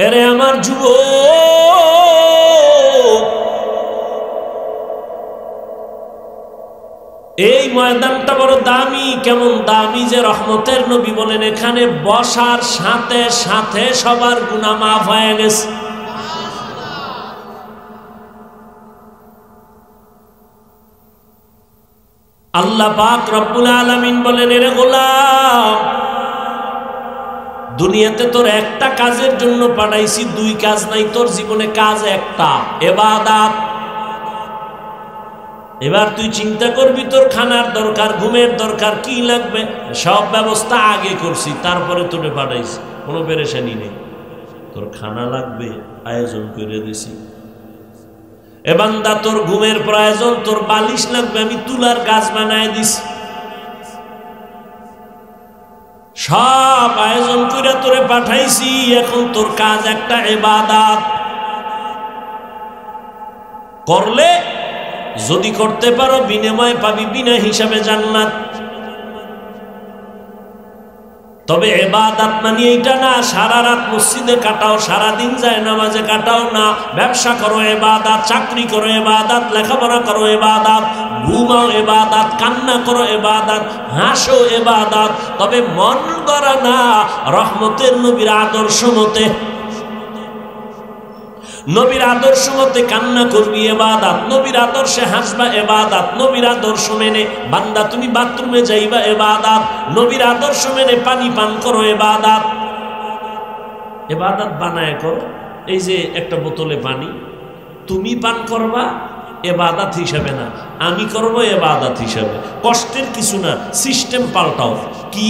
এরে আমার যুবক, এই ময়দানটা বড় দামি। কেমন দামি যে রহমতের নবী বলেন এখানে বসার সাথে সাথে সবার গুনাহ মাফ হয়ে গেছে। আল্লাহ পাক রব্বুল আলামিন বলেন, এরে গোলাম, দুনিয়াতে তোর একটা কাজের জন্য পাঠাইছি, 2 কাজ নাই তোর জীবনে, কাজ একটা, ইবাদত। এবার তুই চিন্তা করবি তোর খানার দরকার, ঘুমের দরকার, কি লাগবে, সব ব্যবস্থা আগে করছি, তারপরে তোরে পাঠাইছি, কোনো পেরেশানি নেই। তোর খানা লাগবে, আয়োজন করে দিছি। এ বান্দা, তোর ঘুমের প্রয়োজন, তোর বালিশ লাগবে, আমি তুলার গাছ বানায় দিছি, সব আয়োজন করে তোরে পাঠাইছি। এখন তোর কাজ একটা, ইবাদত করলে যদি করতে পারো বিনিময় পাবি বিনা হিসাবে জান্নাত। তবে ইবাদত মানে এইটা না সারা রাত মসজিদে কাটাও, সারা দিন যায় নামাজে কাটাও না। ব্যবসা করো ইবাদত, চাকরি করো ইবাদত, লেখাপড়া করো ইবাদত, ঘুমাও ইবাদত, কান্না করো ইবাদত, হাসো ইবাদত। তবে মন গড়া না, রহমতের নবীর আদর্শ মতে, নবীর আদর্শ মতে কান্না করবি ইবাদত, নবীর আদর্শে হাসবা ইবাদত, নবীর আদর্শ মেনে বান্দা তুমি বাথরুমে যাইবা ইবাদত, নবীর আদর্শ মেনে পানি পান করো ইবাদত। ইবাদত বানায় করো। এই যে একটা বোতলে পানি তুমি পান করবা ইবাদত হিসাবে না, আমি করব ইবাদত হিসাবে। কষ্টের কিছু না, সিস্টেম পাল্টাও। কি?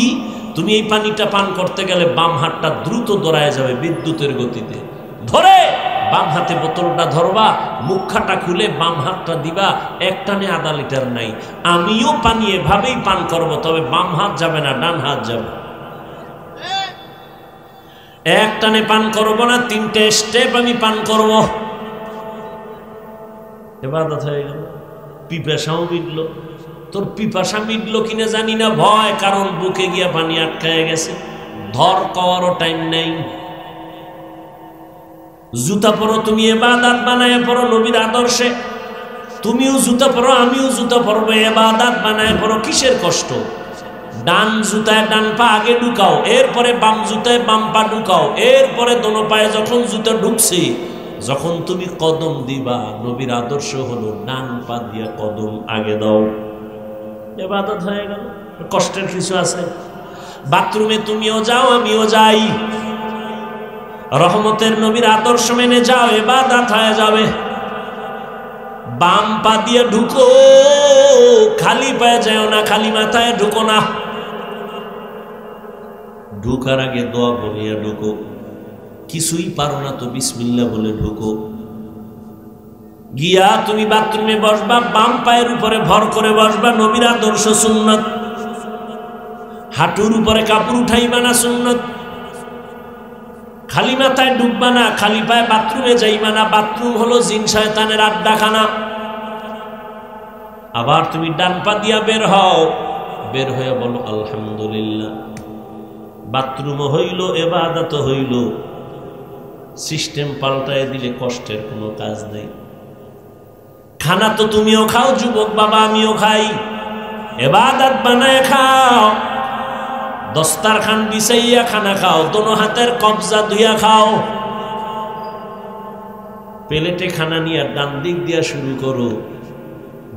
তুমি এই পানিটা পান করতে গেলে বাম হাতটা দ্রুত দৌড়ায় যাবে বিদ্যুতের গতিতে, ধরে বাম হাতে বোতলটা ধরবা, মুখাটা খুলে বাম হাতটা দিবা, একটানে আধা লিটার নাই। আমিও পানি এভাবেই পান করব, তবে বাম হাত যাবে না, ডান হাত যাবে। একটানে পান করব না, 3টে স্টেপ আমি পান করব। ইবাদত হয়ে গেল। পিপাসাও মিটলো। তোর পিপাসা মিটলো কিনা জানি না, ভয়, কারণ বুকে গিয়া পানি আটকায় গেছে, ধর কওয়ারও টাইম নেই। জুতা পরো, তুমি ইবাদত বানায় পড়ো নবীর আদর্শে। তুমিও জুতা পরো, আমিও জুতা পরবো, ইবাদত বানায় পড়ো। কিসের কষ্ট? ডান জুতায় ডান পা আগে ঢুকাও, এরপরে বাম জুতায় বাম পা ঢুকাও, এরপরে দোনো পায়ে যখন জুতা ঢুকছে, যখন তুমি কদম দিবা, নবীর আদর্শ হলো ডান পা দিয়া কদম আগে দাও। ইবাদত হয়ে গেল। কষ্টের কিছু আছে? বাথরুমে তুমিও যাও, আমিও যাই, রহমতের নবীর আদর্শ মেনে যাও, ইবাদত হয়ে যাবে। বাম পা দিয়ে ঢুকো, খালি পায়ে যাও না, খালি মাথায় ঢুকো না। ঢুকার আগে দোয়া বলিয়া ঢুকো। কিছুই পারো না তো বিসমিল্লাহ বলে ঢুকো। গিয়া তুমি বাথরুমে বসবা, বাম পায়ের উপরে ভর করে বসবা, নবীর আদর্শ সুন্নত। হাঁটুর উপরে কাপড় উঠাইবা না, সুন্নত। খালি মাথায় ডুববা না, খালি পায়ে বাথরুমে যাইবা না, বাথরুম হলো জিন শয়তানের আড্ডাখানা। আবার তুমি ডান পা দিয়া বের হও, বের হয়ে বলো আলহামদুলিল্লাহ। বাথরুমও হইল, ইবাদত হইল। সিস্টেম পাল্টায় দিলে কষ্টের কোনো কাজ নেই। খানা তো তুমিও খাও যুবক বাবা, আমিও খাই, ইবাদত বানায় খাও। দস্তারখান বিছাইয়া খানা খাও, দোনো হাতের কবজা ধুইয়া খাও। প্লেটে খানা নিয়ে ডান দিক দিয়া শুরু করো,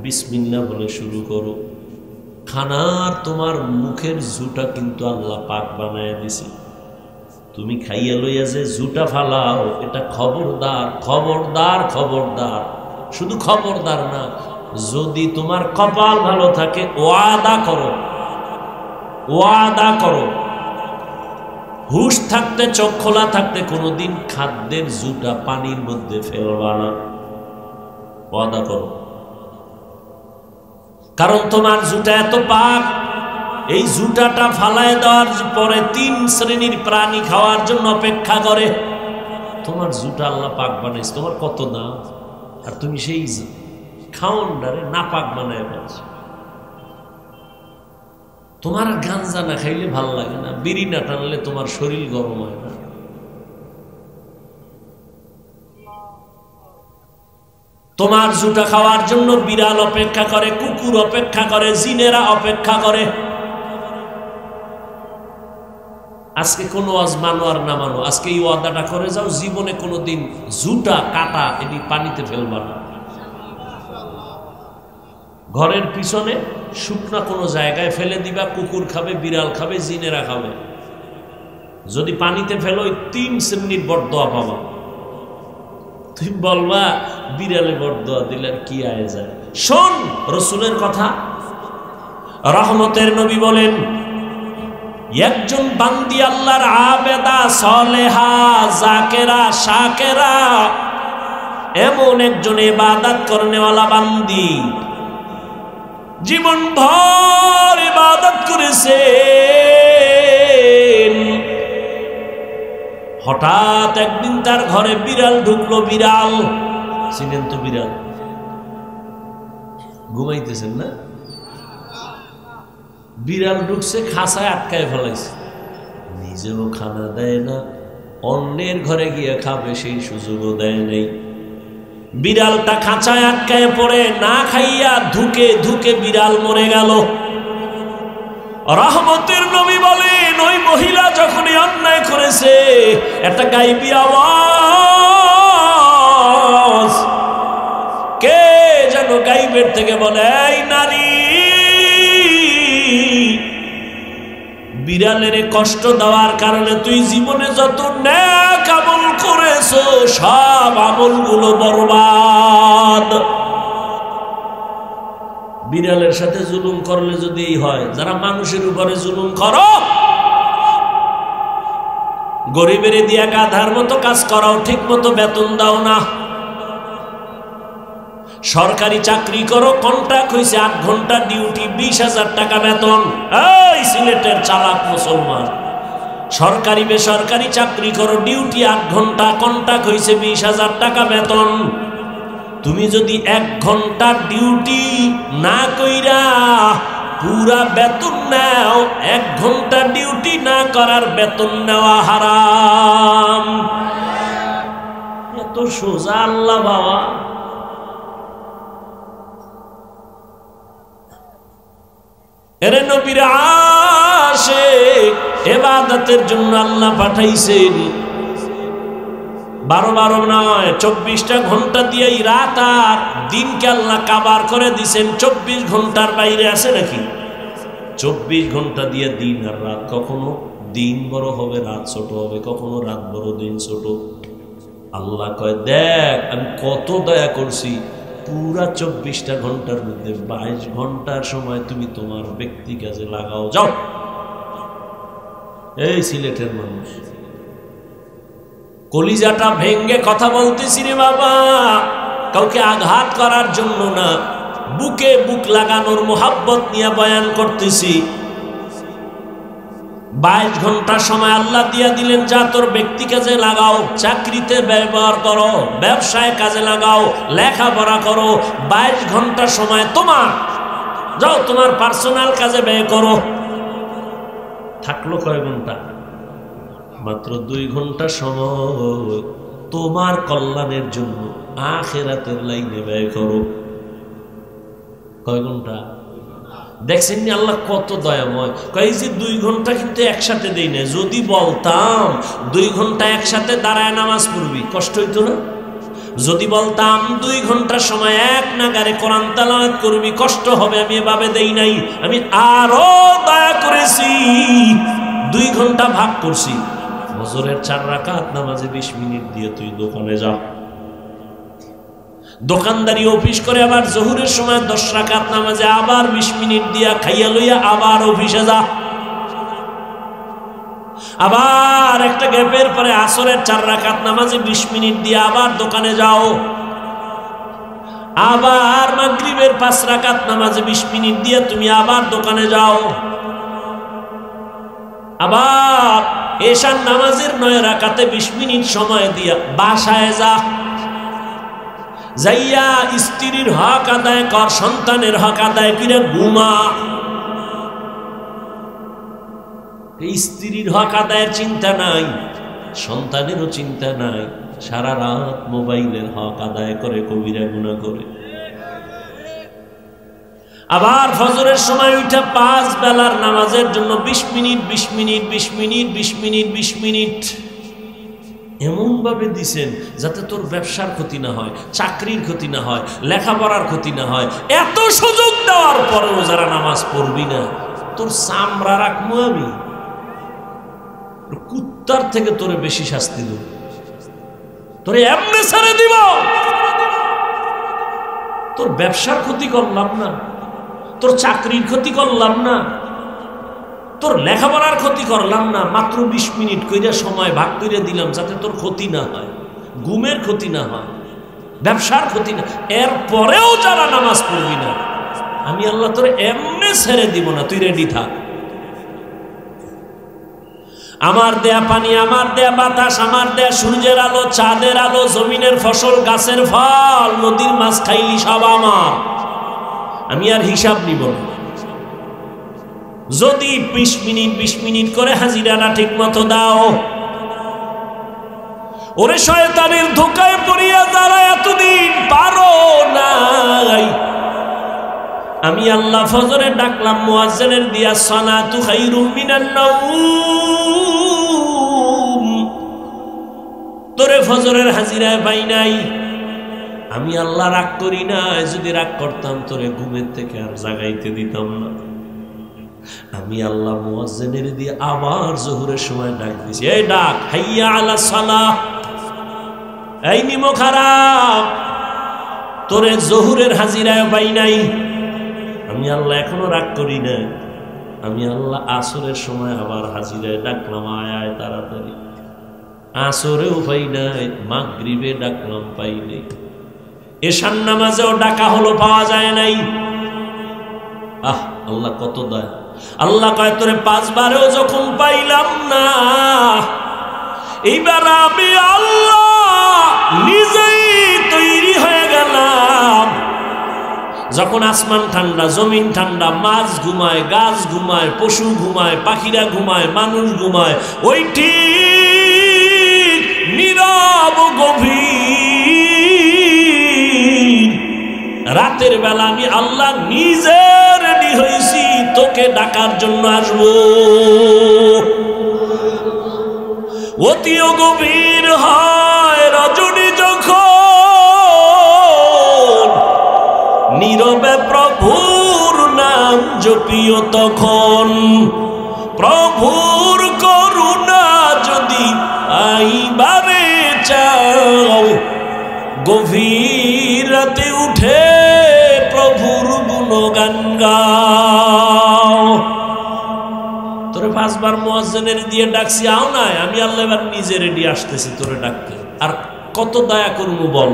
বিসমিল্লাহ বলে শুরু করো। খানার তোমার মুখের জুটা কিন্তু আল্লাহ পাক বানায় দিছে। তুমি খাইয়া লইয়া যে জুটা ফালাও, এটা খবরদার, খবরদার, খবরদার। শুধু খবরদার না, যদি তোমার কপাল ভালো থাকে, ওয়াদা করো, ওয়াদা করো, হুশ থাকতে, চোখ খোলা থাকতে কোনোদিন খাদ্যের জুটা পানির মধ্যে ফেলবা না, ওয়াদা করো। কারণ তোমার জুটা এত পাক, এই জুটাটা ফালায় দেওয়ার পরে 3 শ্রেণীর প্রাণী খাওয়ার জন্য অপেক্ষা করে। তোমার জুটা আল্লাহ পাক বানাইছে, তোমার কত দাম, আর তুমি সেই খাওয়ানটারে না পাক বানায় ফেলছো। তোমার গাঞ্জা না খাইলে ভাল লাগে না, বিড়ি না টানলে তোমার শরীর গরম হয় না। তোমার জুটা খাওয়ার জন্য বিড়াল অপেক্ষা করে, কুকুর অপেক্ষা করে, জিনেরা অপেক্ষা করে। আজকে কোনো ওয়াজ মানো আর না মানো, আজকে এই ওয়াদাটা করে যাও, জীবনে কোনোদিন জুটা কাটা এটি পানিতে ফেলবা না। ঘরের পিছনে শুকনা কোনো জায়গায় ফেলে দিবা, কুকুর খাবে, বিড়াল খাবে, জিনেরা খাবে। যদি পানিতে ফেলো 3 শ্রেণীর বরদোয়া পাবা। তুমি বলবা বিড়ালে বরদোয়া দিলে আর কি আয় যায়। শোন রাসূলের কথা, রহমতের নবী বলেন, একজন বান্দি আল্লাহর আবেদা, সালেহা, জাকেরা, শাকেরা, এমন একজন ইবাদত করনেওয়ালা বান্দি, জীবন ভর ইবাদত করেছে, হঠাৎ একদিন তার ঘরে বিড়াল ঢুকলো। বিড়াল চিনেন তো, বিড়াল ঘুমাইতেছেন না, বিড়াল ঢুকছে, খাঁচায় আটকায় ফেলাইছে, নিজেও খানা দেয় না, অন্যের ঘরে গিয়ে খাবে সেই সুযোগও দেয় নাই। বিড়ালটা খাঁচায় আটকায় পড়ে না খাইয়া ধুকে ধুকে বিড়াল মরে গেল। রহমতের নবী বলেন, ওই মহিলা যখনই অন্যায় করেছে, একটা গাইবী আওয়াজ কে যেন গাইবের থেকে বলে, এই নারী, বিড়ালের কষ্ট দেওয়ার কারণে তুই জীবনে যত নেক আমল করেছো সব আমলগুলো বরবাদ। বিড়ালের সাথে জুলুম করলে যদি এই হয়, যারা মানুষের উপরে জুলুম করো, গরিবের দিয়া গাধার মতো কাজ করাও, ঠিক মতো বেতন দাও না। সরকারি চাকরি করো, কন্ট্রাক্ট হয়েছে 8 ঘন্টা ডিউটি, 20,000 টাকা বেতন। এই সিলেটের চালাক মুসলমান, সরকারি বেসরকারি চাকরি করো, ডিউটি 8 ঘন্টা, কন্ট্রাক্ট হয়েছে 20,000 টাকা বেতন। তুমি যদি 1 ঘন্টা ডিউটি না কইরা পুরা বেতন নাও, 1 ঘন্টা ডিউটি না করার বেতন নেওয়া হারাম। এত সোজা আল্লাহ বাবা। এরে নবীর আশিক, ইবাদতের জন্য আল্লাহ পাঠাইছেন। 12 নয়, 24টা ঘন্টা দিয়েই রাত আর দিনকে আল্লাহ কাবার করে দিছেন। 24 ঘন্টার বাইরে আছে নাকি? 24 ঘন্টা দিয়ে দিন আর রাত। কখনো দিন বড় হবে, রাত ছোট হবে, কখনো রাত বড়, দিন ছোট। আল্লাহ কয়, দেখ আমি কত দয়া করছি, পুরা 24টা ঘন্টার মধ্যে 22 ঘন্টার সময় তুমি তোমার ব্যক্তি কাজে লাগাও, যাও। এই সিলেটের মানুষ, কলিজাটা ভেঙ্গে কথা বলতেছি রে বাবা, কাউকে আঘাত করার জন্য না, বুকে বুক লাগানোর মোহাব্বত নিয়ে বয়ান করতেছি। 22 ঘন্টা সময় আল্লাহ দিয়া দিলেন, যা তোর ব্যক্তি কাজে লাগাও, চাকরিতে ব্যবহার করো, ব্যবসায় কাজে লাগাও, লেখাপড়া করো। 22 ঘন্টা সময় তোমার, যাও তোমার পার্সোনাল কাজে ব্যয় করো। থাকলো কয় ঘন্টা? মাত্র 2 ঘন্টা সময় তোমার কল্যাণের জন্য আখিরাতের লাইনে ব্যয় করো। কয় ঘন্টা? দেখছেন নি আল্লাহ কত দয়াময়। কয় যে 2 ঘন্টা কিন্তু একসাথে দেই না। যদি বলতাম 2 ঘন্টা একসাথে দাঁড়ায় নামাজ পড়বি, কষ্ট হইতো না? যদি বলতাম 2 ঘন্টা সময় এক নাগারে কোরআন তেলাওয়াত করবি, কষ্ট হবে। আমি এভাবে দেই নাই, আমি আরো দয়া করেছি। 2 ঘন্টা ভাগ করছি। ফজরের 4 রাকাত নামাজে 20 মিনিট দিয়ে তুই দোকানে যা, দোকানদারি অফিস করে আবার জোহরের সময় 10 রাকাত নামাজে আবার 20 মিনিট দিয়া খাইয়া লইয়া আবার অফিসে যা। আবার একটা গ্যাপের পরে আসরের 4 রাকাত নামাজে 20 মিনিট দিয়ে আবার দোকানে যাও, আবার মাগরিবের 5 রাকাত নামাজে 20 মিনিট দিয়ে তুমি আবার দোকানে যাও, আবার এশার নামাজের 9 রাকাতে 20 মিনিট সময় দিয়া বাসায় যা, যাইয়া স্ত্রীর হক আদায় কর, সন্তানের হক আদায় করে ঘুমা। স্ত্রীর হক আদায়ের চিন্তা নাই, সন্তানেরও চিন্তা নাই, সারা রাত মোবাইলের হক আদায় করে কবিরা গুনাহ করে। আবার ফজরের সময় উঠে 5 বেলার নামাজের জন্য 20 minute 20 minute 20 minute 20 minute 20 minute এমন ভাবে দিছেন যাতে তোর ব্যবসার ক্ষতি না হয়, চাকরির ক্ষতি না হয়, লেখাপড়ার ক্ষতি না হয়। এত সুযোগ দেওয়ার পরেও যারা নামাজ পড়বি না, তোর চামড়া রাখবো আমি, কুত্তার থেকে তোরে বেশি শাস্তি দেব, তোরে এমনি ছেড়ে দিব। তোর ব্যবসার ক্ষতি করলাম না, তোর চাকরির ক্ষতি করলাম না, তোর লেখাপড়ার ক্ষতি করলাম না, মাত্র 20 মিনিট কইরা সময় ভাগ করে দিলাম যাতে তোর ক্ষতি না হয়, ঘুমের ক্ষতি না হয়, ব্যবসার ক্ষতি না। এরপরেও যারা নামাজ পড়বি না, আমি আল্লাহ তোর এমনি ছেড়ে দিব না, তুই রেডি থাক। আমার দেয়া পানি, আমার দেয়া বাতাস, আমার দেয়া সূর্যের আলো, চাঁদের আলো, জমিনের ফসল, গাছের ফল, নদীর মাছ খাইলি সব আমার, আমি আর হিসাব নিব না। যদি 20 মিনিট 20 মিনিট করে হাজিরানা ঠিক মতো দাও, ওরে শয়তানের ধোকায় পড়িয়া যারা এতদিন পারো নাই, আমি আল্লাহ ফজরে ডাকলাম, মুয়াজ্জিনের দিয়া সালাতু খায়রুম মিনান নাওম, তোরে ফজরের হাজিরায় পাই নাই। আমি আল্লাহ রাগ করি নাই, যদি রাগ করতাম তোরে ঘুমের থেকে আর জাগাইতে দিতাম না। আমি আল্লাহ মুয়াজ্জিনের দিয়ে আবার জোহরের সময় ডাক দিছি, এই ডাক, হাইয়া আলা সালাহ, এই নিমো খারাপ, তোরে জোহরের হাজিরায় পাই নাই। আমি আল্লাহ এখনো রাগ করি না, আমি আল্লাহ আসরের সময় আবার হাজিরায় ডাকলাম, আয় আয় তাড়াতাড়ি। আসরেও পাই নাই, মাগরিবে ডাকলাম, পাই নাই, এশার নামাজেও ডাকা হলো, পাওয়া যায় নাই। আহ, আল্লাহ কত দয়া। আল্লাহ কয় তোরে 5 বারেও যখন পাইলাম না, এইবার আমি আল্লাহ নিজেই তৈরি হয়ে গেলাম। যখন আসমান ঠান্ডা, জমিন ঠান্ডা, মাছ ঘুমায়, গাছ ঘুমায়, পশু ঘুমায়, পাখিরা ঘুমায়, মানুষ ঘুমায়, ওই ঠিক নীরব গভীর রাতের বেলা আমি আল্লাহ নিজে রেডি হয়েছি তোকে ডাকার জন্য আসবো। অতিও গভীর হয় রজনী যখন, নীরবে প্রভুর নাম জপিও তখন, প্রভুর করুণা যদি আইবারে চাও, গভীর রাতে উঠে প্রভুর গুণগান গাও। তোরে 5 বার মুয়াজ্জিনের দিয়ে ডাকছি, আও নাই, আমি আল্লাহ এবার নিজে রেডি আসতেছি তোরে ডাকতে। আর কত দয়া করবো বল।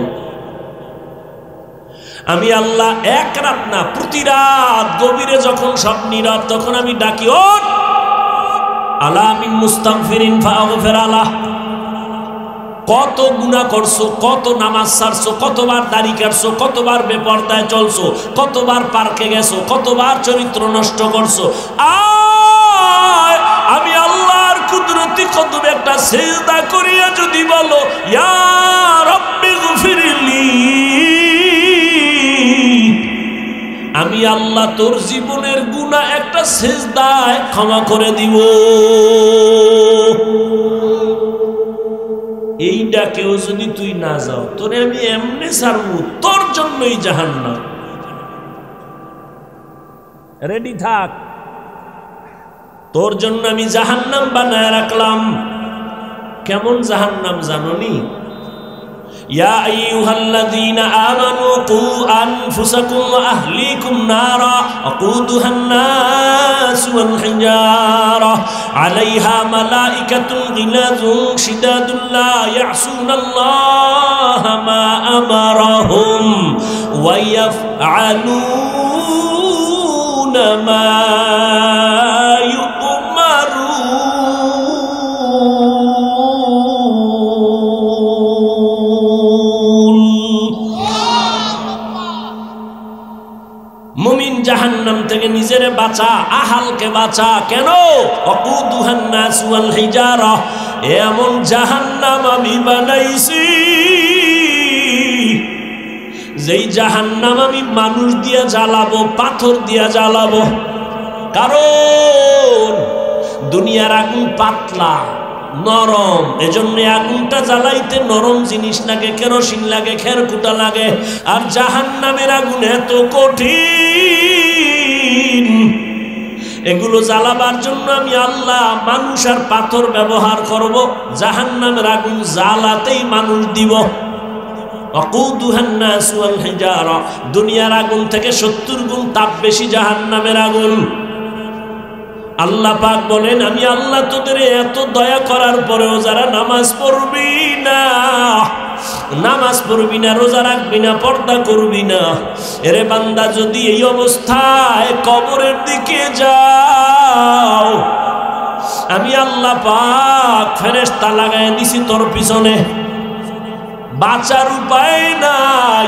আমি আল্লাহ এক রাত না, প্রতি রাত গভীরে যখন সব নীরব, তখন আমি ডাকি, ও আলা মিন মুস্তাগফিরিন ফাগফির আলাহ। কত গুনাহ করছো, কত নামাজ ছাড়ছো, কতবার দাড়ি কাটছো, কতবার বেপরদায় চলছো, কতবার পার্কে গেছো, কতবার চরিত্র নষ্ট করছো, আমি আল্লাহর কুদরতি কদমে একটা সিজদা করিয়া যদি বলো, ইয়া রাব্বি গফিরলি, আমি আল্লাহ তোর জীবনের গুনাহ একটা সিজদায় ক্ষমা করে দিব। এইটা কেউ যদি তুই না যাও, তোরে আমি এমনি ছাড়বো, তোর জন্যই জাহান্নাম। রেডি থাক, তোর জন্য আমি জাহান্নাম বানায় রাখলাম। কেমন জাহান্নাম জানোনি? ইয়া আইয়ুহাল্লাযীনা আমানু কু আনফুসাকুম ওয়া আহলিকুম নারা ওয়াকুদুহান নাস ওয়াল হিজারা আলাইহা মালাইকাতুন গিলাযুন শিদাদুন লা ইয়াসুনাল্লাহা মা আমারাহুম ওয়া ইয়াফআলুনা মা মুমিন জাহান্নাম থেকে নিজের বাঁচা, আহালকে বাঁচা। কেন? ওয়াকুদুহান নাস ওয়াল হিজারা, এমন জাহান্নাম আমি বানাইছি যেই জাহান্নাম আমি মানুষ দিয়ে জ্বালাবো, পাথর দিয়ে জ্বালাবো। কারণ দুনিয়ার আগুন পাতলা নরম, এজন্য আগুনটা জ্বালাইতে নরম জিনিস লাগে, কেরোসিন লাগে, খেরকুটা লাগে। আর জাহান্নামের আগুন এত কঠিন, এগুলো জ্বালাবার জন্য আমি আল্লাহ মানুষ আর পাথর ব্যবহার করব। জাহান্নামের আগুন জ্বালাতেই মানুষ দিব। ওয়াকুদুহান নাস ওয়াল হিজারা, দুনিয়ার আগুন থেকে 70 গুণ তাপ বেশি জাহান্নামের আগুন। আল্লাহ পাক বলেন, আমি আল্লাহ তোদের এত দয়া করার পরেও যারা নামাজ পড়বি না, নামাজ পড়বি না, রোজা রাখবি না, পর্দা করবি না, এরে বান্দা যদি এই অবস্থায় কবরের দিকে যাও, আমি আল্লাহ পাক ফেরেশতা লাগায় দিছি তোর পিছনে, বাঁচার উপায় নাই।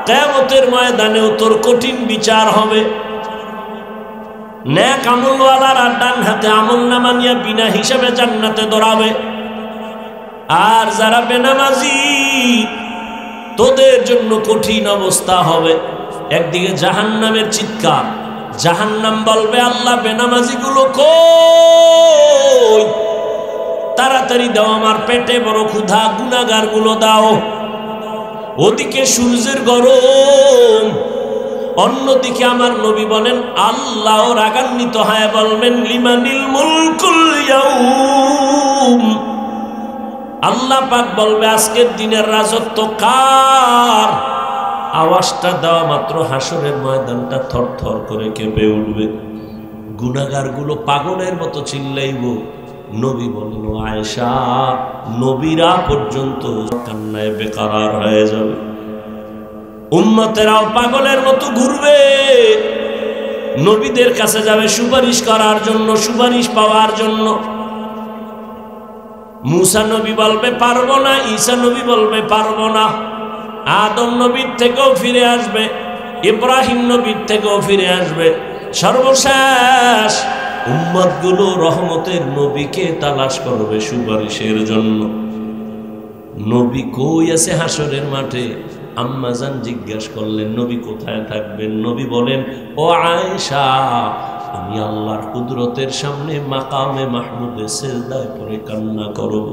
কিয়ামতের ময়দানেও তোর কঠিন বিচার হবে। নেক আমলওয়ালারা ডান হাতে আমল নামা নিয়ে বিনা হিসাবে জান্নাতে দৌড়াবে। আর যারা বেনামাজি, তোদের জন্য কঠিন অবস্থা হবে। একদিকে জাহান্নামের চিৎকার, জাহান্নাম বলবে, আল্লাহ বেনামাজি গুলো কই, তাড়াতাড়ি দাও, আমার পেটে বড় ক্ষুধা, গুনাহগার গুলো দাও। ওদিকে সূর্যের গরম, অন্যদিকে আমার নবী বলেন, আল্লাহ রাগান্বিত হয় বলবেন, লিমানিল মুলকুল ইয়াউম, আল্লাহ পাক বলবে আজকের দিনের রাজত্ব কার? আওয়াজটা দেওয়া মাত্র হাসরের ময়দানটা থরথর করে কেঁপে উঠবে। গুনাহগার গুলো পাগলের মতো চিল্লাইব। নবী বলেন, আয়েশা, নবীরা পর্যন্ত কান্নায় বেকারার হয়ে যাবে। উম্মতেরাও পাগলের মতো ঘুরবে, নবীদের কাছে যাবে সুপারিশ করার জন্য, সুপারিশ পাওয়ার জন্য। মুসা নবী বলবে পারবো না, ঈসা নবী বলবে পারবো না, আদম নবীর থেকেও ফিরে আসবে, ইব্রাহিম নবীর থেকেও ফিরে আসবে। সর্বশেষ উম্মতগুলো রহমতের নবীকে তালাশ করবে সুপারিশের জন্য। নবী কই আছে হাসরের মাঠে? আম্মাজান জিজ্ঞেস করলেন, নবী কোথায় থাকবেন? নবী বলেন, ও আয়েশা, আমি আল্লাহর কুদরতের সামনে মাকামে মাহমুদে সিজদায় পড়ে কান্না করব।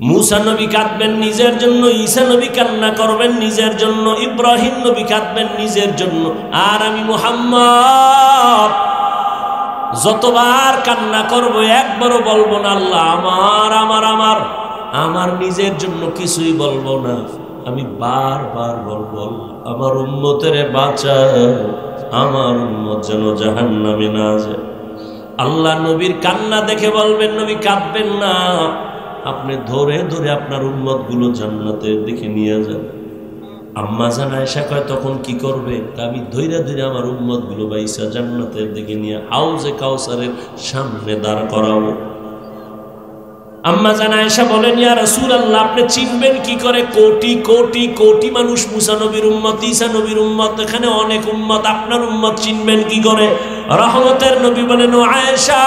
মুসা নবী কাঁদবেন নিজের জন্য, ঈসা নবী কান্না করবেন নিজের জন্য, ইব্রাহিম নবী কাঁদবেন নিজের জন্য। আর আমি মুহাম্মদ যতবার কান্না করব একবারও বলবো না আল্লাহ আমার আমার আমার আমার নিজের জন্য কিছুই বলবো না। আমি বারবার বলবো, আমার উম্মতের বাঁচাও, আমার উম্মত যেন জাহান্নামে না যায়। আল্লাহ নবীর কান্না দেখে বলবেন, নবী কাঁদবেন না, আপনি ধরে ধরে আপনার উম্মত গুলো জান্নাতের দিকে নিয়ে যান। আম্মা জান আয়েশা কয়, তখন কি করবে? আমি ধৈর্য ধরে আমার উম্মত গুলো বাইসা জান্নাতের দিকে নিয়ে হাউজে কাউসারের সামনে দাঁড় করাবো। আম্মা জান আয়েশা বলেন, ইয়া রাসূলুল্লাহ, আপনি চিনবেন কি করে? কোটি কোটি কোটি মানুষ মুসা নবীর উম্মত, ঈসা নবীর উম্মত, এখানে অনেক উম্মত, আপনার উম্মত চিনবেন কি করে? রহমতের নবী বলেন, ও আয়েশা,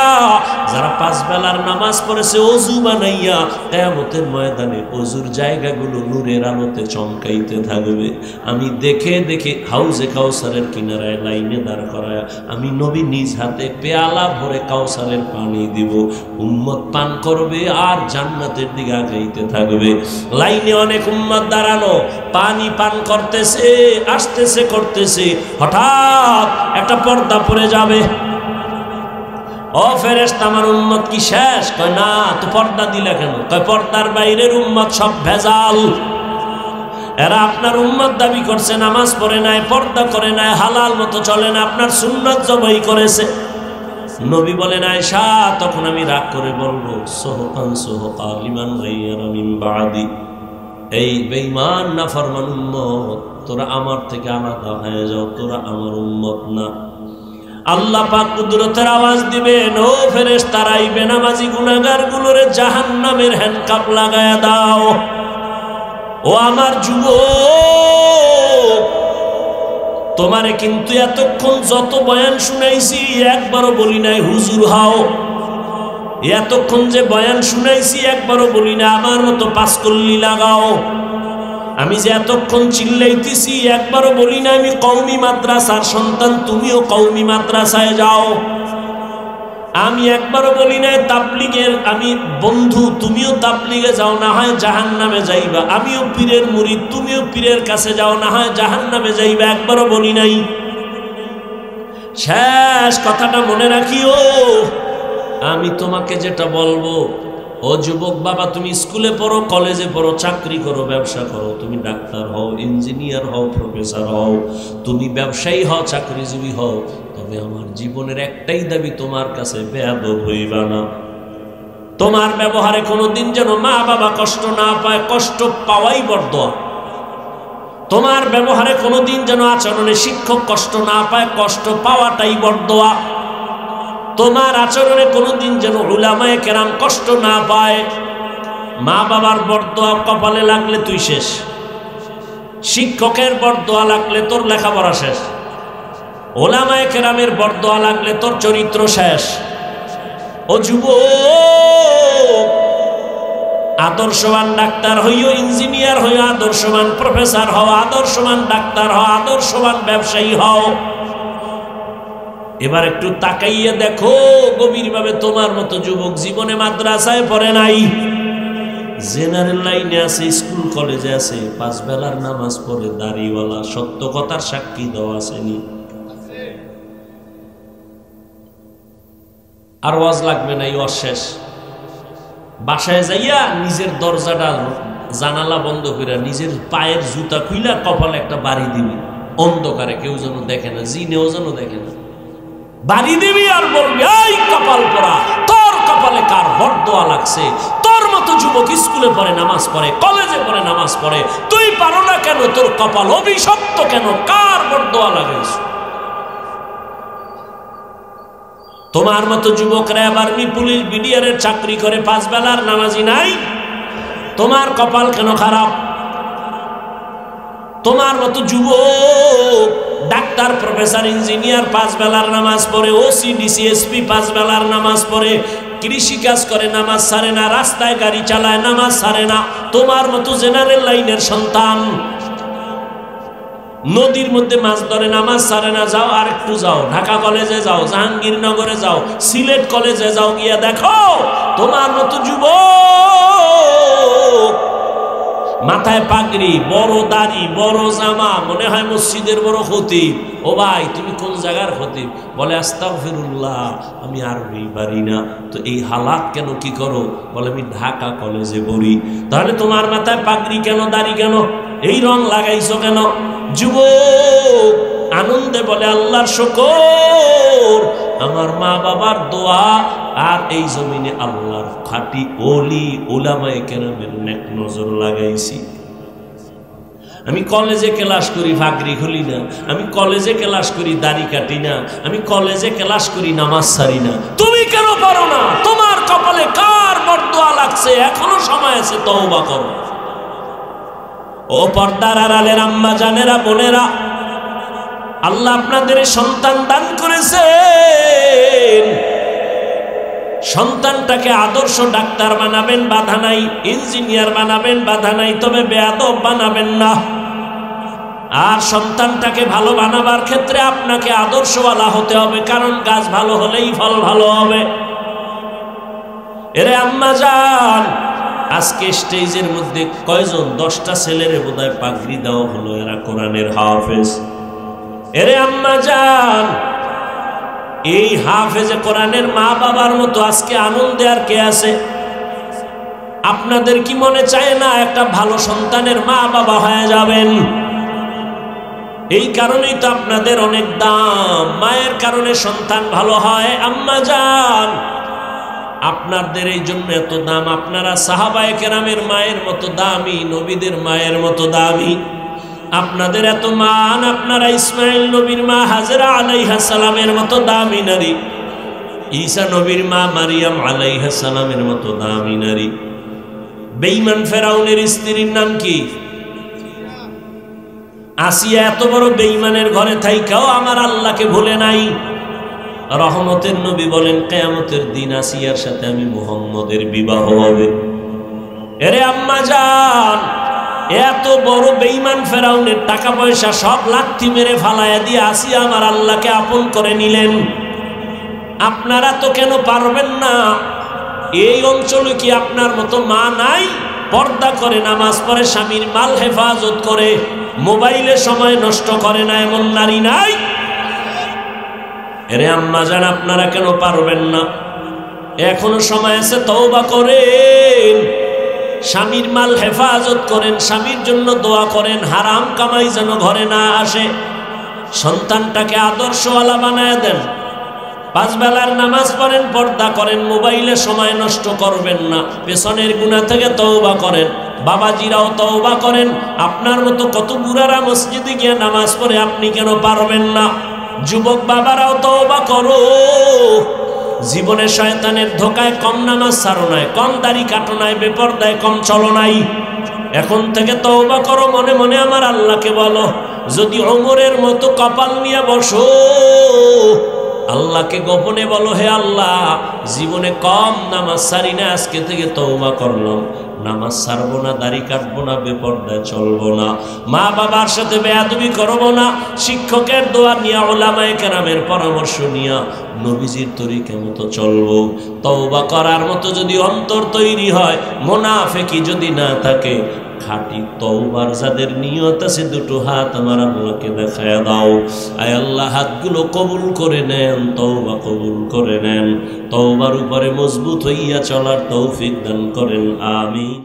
যারা 5 বেলার নামাজ পড়েছে ওযু বানাইয়া, কিয়ামতের ময়দানে ওযুর জায়গাগুলো নূরের আলোতে চমকাইতে থাকবে। আমি দেখে দেখে হাউজে কাউসারের কিনারায় লাইনে দাঁড় করায় আমি নবী নিজ হাতে পেয়ালা ভরে কাউসারের পানি দিব, উম্মত পান করবে আর জান্নাতের দিকে আগাইতে থাকবে। লাইনে অনেক উম্মত দাঁড়ানো, পানি পান করতেছে, আসতেছে করতেছে, হঠাৎ একটা পর্দা পড়ে যাবে। ও ফেরেশতা, আমার উম্মত কি শেষ? কয় না, তো পর্দা দিলা কেন? কয় পর্দার বাইরের উম্মত সব ভেজাল, এরা আপনার উম্মত দাবি করছে, নামাজ পড়ে নাই, পর্দা করে নাই, হালাল মতো চলে না, আপনার সুন্নাত জবাই করেছে। নবী বলেন আয়েশা, তখন আমি রাগ করে বলবো সোহকান সোহকা লিমান গায়্যারা মিন বাদি, এই বেঈমান নাফরমান উম্মত, তোরা আমার থেকে আলাদা হয়ে যাও, তোরা আমার উম্মত না। আল্লাহ পাক কুদরতের আওয়াজ দিবেন, ও ফেরেশতারা, এই বেনামাজি গুনাহগার গুলোরে জাহান্নামের হ্যান্ডকাপ লাগায়া দাও। ও আমার যুবক, তোমারে কিন্তু এতক্ষণ যত বয়ান শুনাইছি একবারও বলি নাই হুজুর হও। এতক্ষণ যে বয়ান শুনাইছি একবারও বলি না আমার মতো পাঁচকল্লি লাগাও। আমি যে এতক্ষণ চিল্লাইতেছি একবারও বলি না আমি কওমি মাদ্রাসার সন্তান, তুমিও কওমি মাদ্রাসায় যাও। আমি একবারও বলি না তাবলীগের আমি বন্ধু, তুমিও তাবলীগে যাও, না হয় জাহান্নামে যাইবা। আমিও পীরের মুরিদ, তুমিও পীরের কাছে যাও, না হয় জাহান্নামে যাইবা। একবারও বলি নাই। শেষ কথাটা মনে রাখিও, আমি তোমাকে যেটা বলবো, ও যুবক বাবা, তুমি স্কুলে পড়ো, কলেজে পড়ো, চাকরি করো, ব্যবসা করো, তুমি ডাক্তার হও, ইঞ্জিনিয়ার হও, প্রফেসর হও, তুমি ব্যবসায়ী হও, চাকরিজীবী হও, তবে আমার জীবনের একটাই দাবি, তোমার কাছে বেয়াদব হইবা না। তোমার ব্যবহারে কোনোদিন যেন মা বাবা কষ্ট না পায়, কষ্ট পাওয়াই বরদোয়া। তোমার ব্যবহারে কোনোদিন যেন আচরণে শিক্ষক কষ্ট না পায়, কষ্ট পাওয়াটাই বরদোয়া। তোমার আচরণে কোনোদিন যেন উলামায়ে কেরাম কষ্ট না পায়। মা বাবার বরদোয়া কপালে লাগলে তুই শেষ, শিক্ষকের বরদোয়া লাগলে তোর লেখাপড়া শেষ, উলামায়ে কেরামের বরদোয়া লাগলে তোর চরিত্র শেষ। ও যুবক, আদর্শবান ডাক্তার হইও, ইঞ্জিনিয়ার হইও, আদর্শবান প্রফেসর হও, আদর্শবান ডাক্তার হও, আদর্শবান ব্যবসায়ী হও। এবার একটু তাকাইয়া দেখো গভীরভাবে, তোমার মতো যুবক জীবনে মাদ্রাসায় পড়ে নাই, জেনারেল লাইনে আছে, স্কুল কলেজে আছে, পাঁচ বেলার নামাজ পড়ে, দাড়িওয়ালা, সত্য কথার সাক্ষী দেওয়া আসেনি। আর ওয়াজ লাগবে না, এই অশেষ। বাসায় যাইয়া নিজের দরজাটা জানালা বন্ধ করে নিজের পায়ের জুতা খুইলা কপালে একটা বাড়ি দিবি, অন্ধকারে, কেউ যেন দেখে না, জিনেও যেন দেখে না। বাড়ি দিবি আর বলবি, এই কপাল পরা, তোর কপালে কার বরদোয়া লাগছে? তোর মতো যুবক স্কুলে পড়ে, নামাজ পড়ে, কলেজে পড়ে, নামাজ পড়ে, তুই পারো না কেন? তোর কপাল অভিশপ্ত কেন? কার বরদোয়া লাগাইছ? তোমার মতো যুবকরা আর্মি, পুলিশ, বিডিআরের চাকরি করে, পাঁচ বেলার নামাজি নাই, তোমার কপাল কেন খারাপ? তোমার মতো যুবক ডাক্তার, প্রফেসর, ইঞ্জিনিয়ার পাঁচ বেলার নামাজ পড়ে, ওসি, ডিসি, এসপি পাঁচ বেলার নামাজ পড়ে, কৃষি কাজ করে, নামাজ ছাড়ে না, রাস্তায় গাড়ি চালায়, নামাজ ছাড়ে না। তোমার মতো জেনারেল লাইনের সন্তান নদীর মধ্যে মাছ ধরে, নামাজ ছাড়ে না। যাও, আর একটু যাও, ঢাকা কলেজে যাও, জাহাঙ্গীরনগরে যাও, সিলেট কলেজে যাও, গিয়া দেখো তোমার মতো যুবক মাথায় পাগড়ি, বড় দাড়ি, বড় জামা, মনে হয় মসজিদের বড় খতিব। ও ভাই, তুমি কোন জায়গার খতিব? বলে আস্তাগফিরুল্লাহ, আমি আরবি পারি না। তো এই হালাত কেন, কি করো? বলে আমি ঢাকা কলেজে পড়ি। তাহলে তোমার মাথায় পাগড়ি কেন, দাড়ি কেন, এই রং লাগাইছো কেন? যুবক আনন্দে বলে আল্লাহর শুকর, আমার মা বাবার দোয়া, আর এই জমিনে আল্লাহর খাঁটি ওলি উলামায়ে কেরামের নেক নজর লাগাইছি। আমি কলেজে ক্লাস করি, পাগড়ি খুলি না। আমি কলেজে ক্লাস করি, দাড়ি কাটি না। আমি কলেজে ক্লাস করি, নামাজ ছাড়ি না। তুমি কেন পারো না? তোমার কপালে কার বরদোয়া লাগছে? এখনো সময় আছে, তওবা করো। ও পর্দার আড়ালের আম্মা জানেরা, বোনেরা, আল্লাহ আপনাদের সন্তান দান করেছেন। সন্তানটাকে আদর্শ ডাক্তার বানাবেন, বাধা নাই। ইঞ্জিনিয়ার বানাবেন, বাধা নাই। তবে বেয়াদব বানাবেন না। আর সন্তানটাকে ভালো বানাবার ক্ষেত্রে আপনাকে আদর্শওয়ালা হতে হবে, কারণ গাছ ভালো হলেই ফল ভালো হবে। এরে আম্মা জান, আজকে স্টেজের মধ্যে কয়জন? 10টা ছেলেরে বোধহয় পাগড়ি দেওয়া হলো, এরা কোরআনের হাফেজ। এরে আম্মা জান, এই হাফেজে কোরআনের মা বাবার মতো আজকে আনন্দে আর কে আছে? আপনাদের কি মনে চায় না একটা ভালো সন্তানের মা বাবা হয়ে যাবেন? এই কারণেই তো আপনাদের অনেক দাম। মায়ের কারণে সন্তান ভালো হয়। আম্মা জান, আপনাদের এই জন্য এত দাম। আপনারা সাহাবায়ে কেরামের মায়ের মতো দামি, নবীদের মায়ের মতো দামি। আপনাদের এত মান। আপনারা ইসমাইল নবীর মা হাজেরা আলাইহিস সালামের মতো দামি নারী, ঈসা নবীর মা মারিয়াম আলাইহিস সালামের মতো দামি নারী। বেঈমান ফেরাউনের স্ত্রীর নাম কি? আসিয়া। এত বড় বেঈমানের ঘরে থাইকাও আমার আল্লাহকে ভুলে নাই। রহমতের নবী বলেন, কিয়ামতের দিন আসিয়ার সাথে আমি মুহাম্মদের বিবাহ হবে। এরে আম্মা জান, এত বড় বেঈমান ফেরাউনের টাকা পয়সা সব লাথি মেরে ফালায়া দিয়ে আসিয়া আমার আল্লাহকে আপন করে নিলেন। আপনারা তো কেন পারবেন না? এই অঞ্চলে কি আপনার মতো মা নাই? পর্দা করে নামাজ পড়ে, স্বামীর মাল হেফাজত করে, মোবাইলে সময় নষ্ট করে না, এমন নারী নাই? এরে আম্মা জান, আপনারা কেন পারবেন না? এখনো সময় আছে, তওবা করেন, স্বামীর মাল হেফাজত করেন, স্বামীর জন্য দোয়া করেন, হারাম কামাই যেন ঘরে না আসে। সন্তানটাকে আদর্শওয়ালা বানায় দেন। 5 বেলার নামাজ পড়েন, পর্দা করেন, মোবাইলে সময় নষ্ট করবেন না, পেছনের গুনাহ থেকে তওবা করেন। বাবাজিরাও তওবা করেন। আপনার মতো কত বুড়ারা মসজিদে গিয়ে নামাজ পড়ে, আপনি কেন পারবেন না? যুবক বাবারাও তওবা করো। জীবনে শয়তানের ধোকায় কম নামাজ ছাড়ো নাই, কম দাড়ি কাটো নাই, বেপরদায় কম চলো নাই। এখন থেকে তওবা করো, মনে মনে আমার আল্লাহকে বলো। যদি ওমরের মতো কপাল নিয়ে বসো, আল্লাহকে গোপনে বলো, হে আল্লাহ, জীবনে কম নামাজ ছাড়ি না, আজকে থেকে তওবা করলাম, নামাজ ছাড়বো না, দাড়ি কাটবো না, বেপরদায় চলবো না, মা বাবার সাথে বেয়াদবি করবো না, শিক্ষকের দোয়া নিয়া, উলামায়ে কেরামের পরামর্শ নিয়া নবীজির তরিকা মতো চলবো। তওবা করার মতো যদি অন্তর তৈরি হয়, মুনাফিকি যদি না থাকে, খাঁটি তওবার যাদের নিয়ত আছে, দুটো হাত আমার আল্লাহকে দেখায় দাও। আয় আল্লাহ, হাতগুলো কবুল করে নেন, তওবা কবুল করে নেন, তওবার উপরে মজবুত হইয়া চলার তৌফিক দান করেন। আমিন।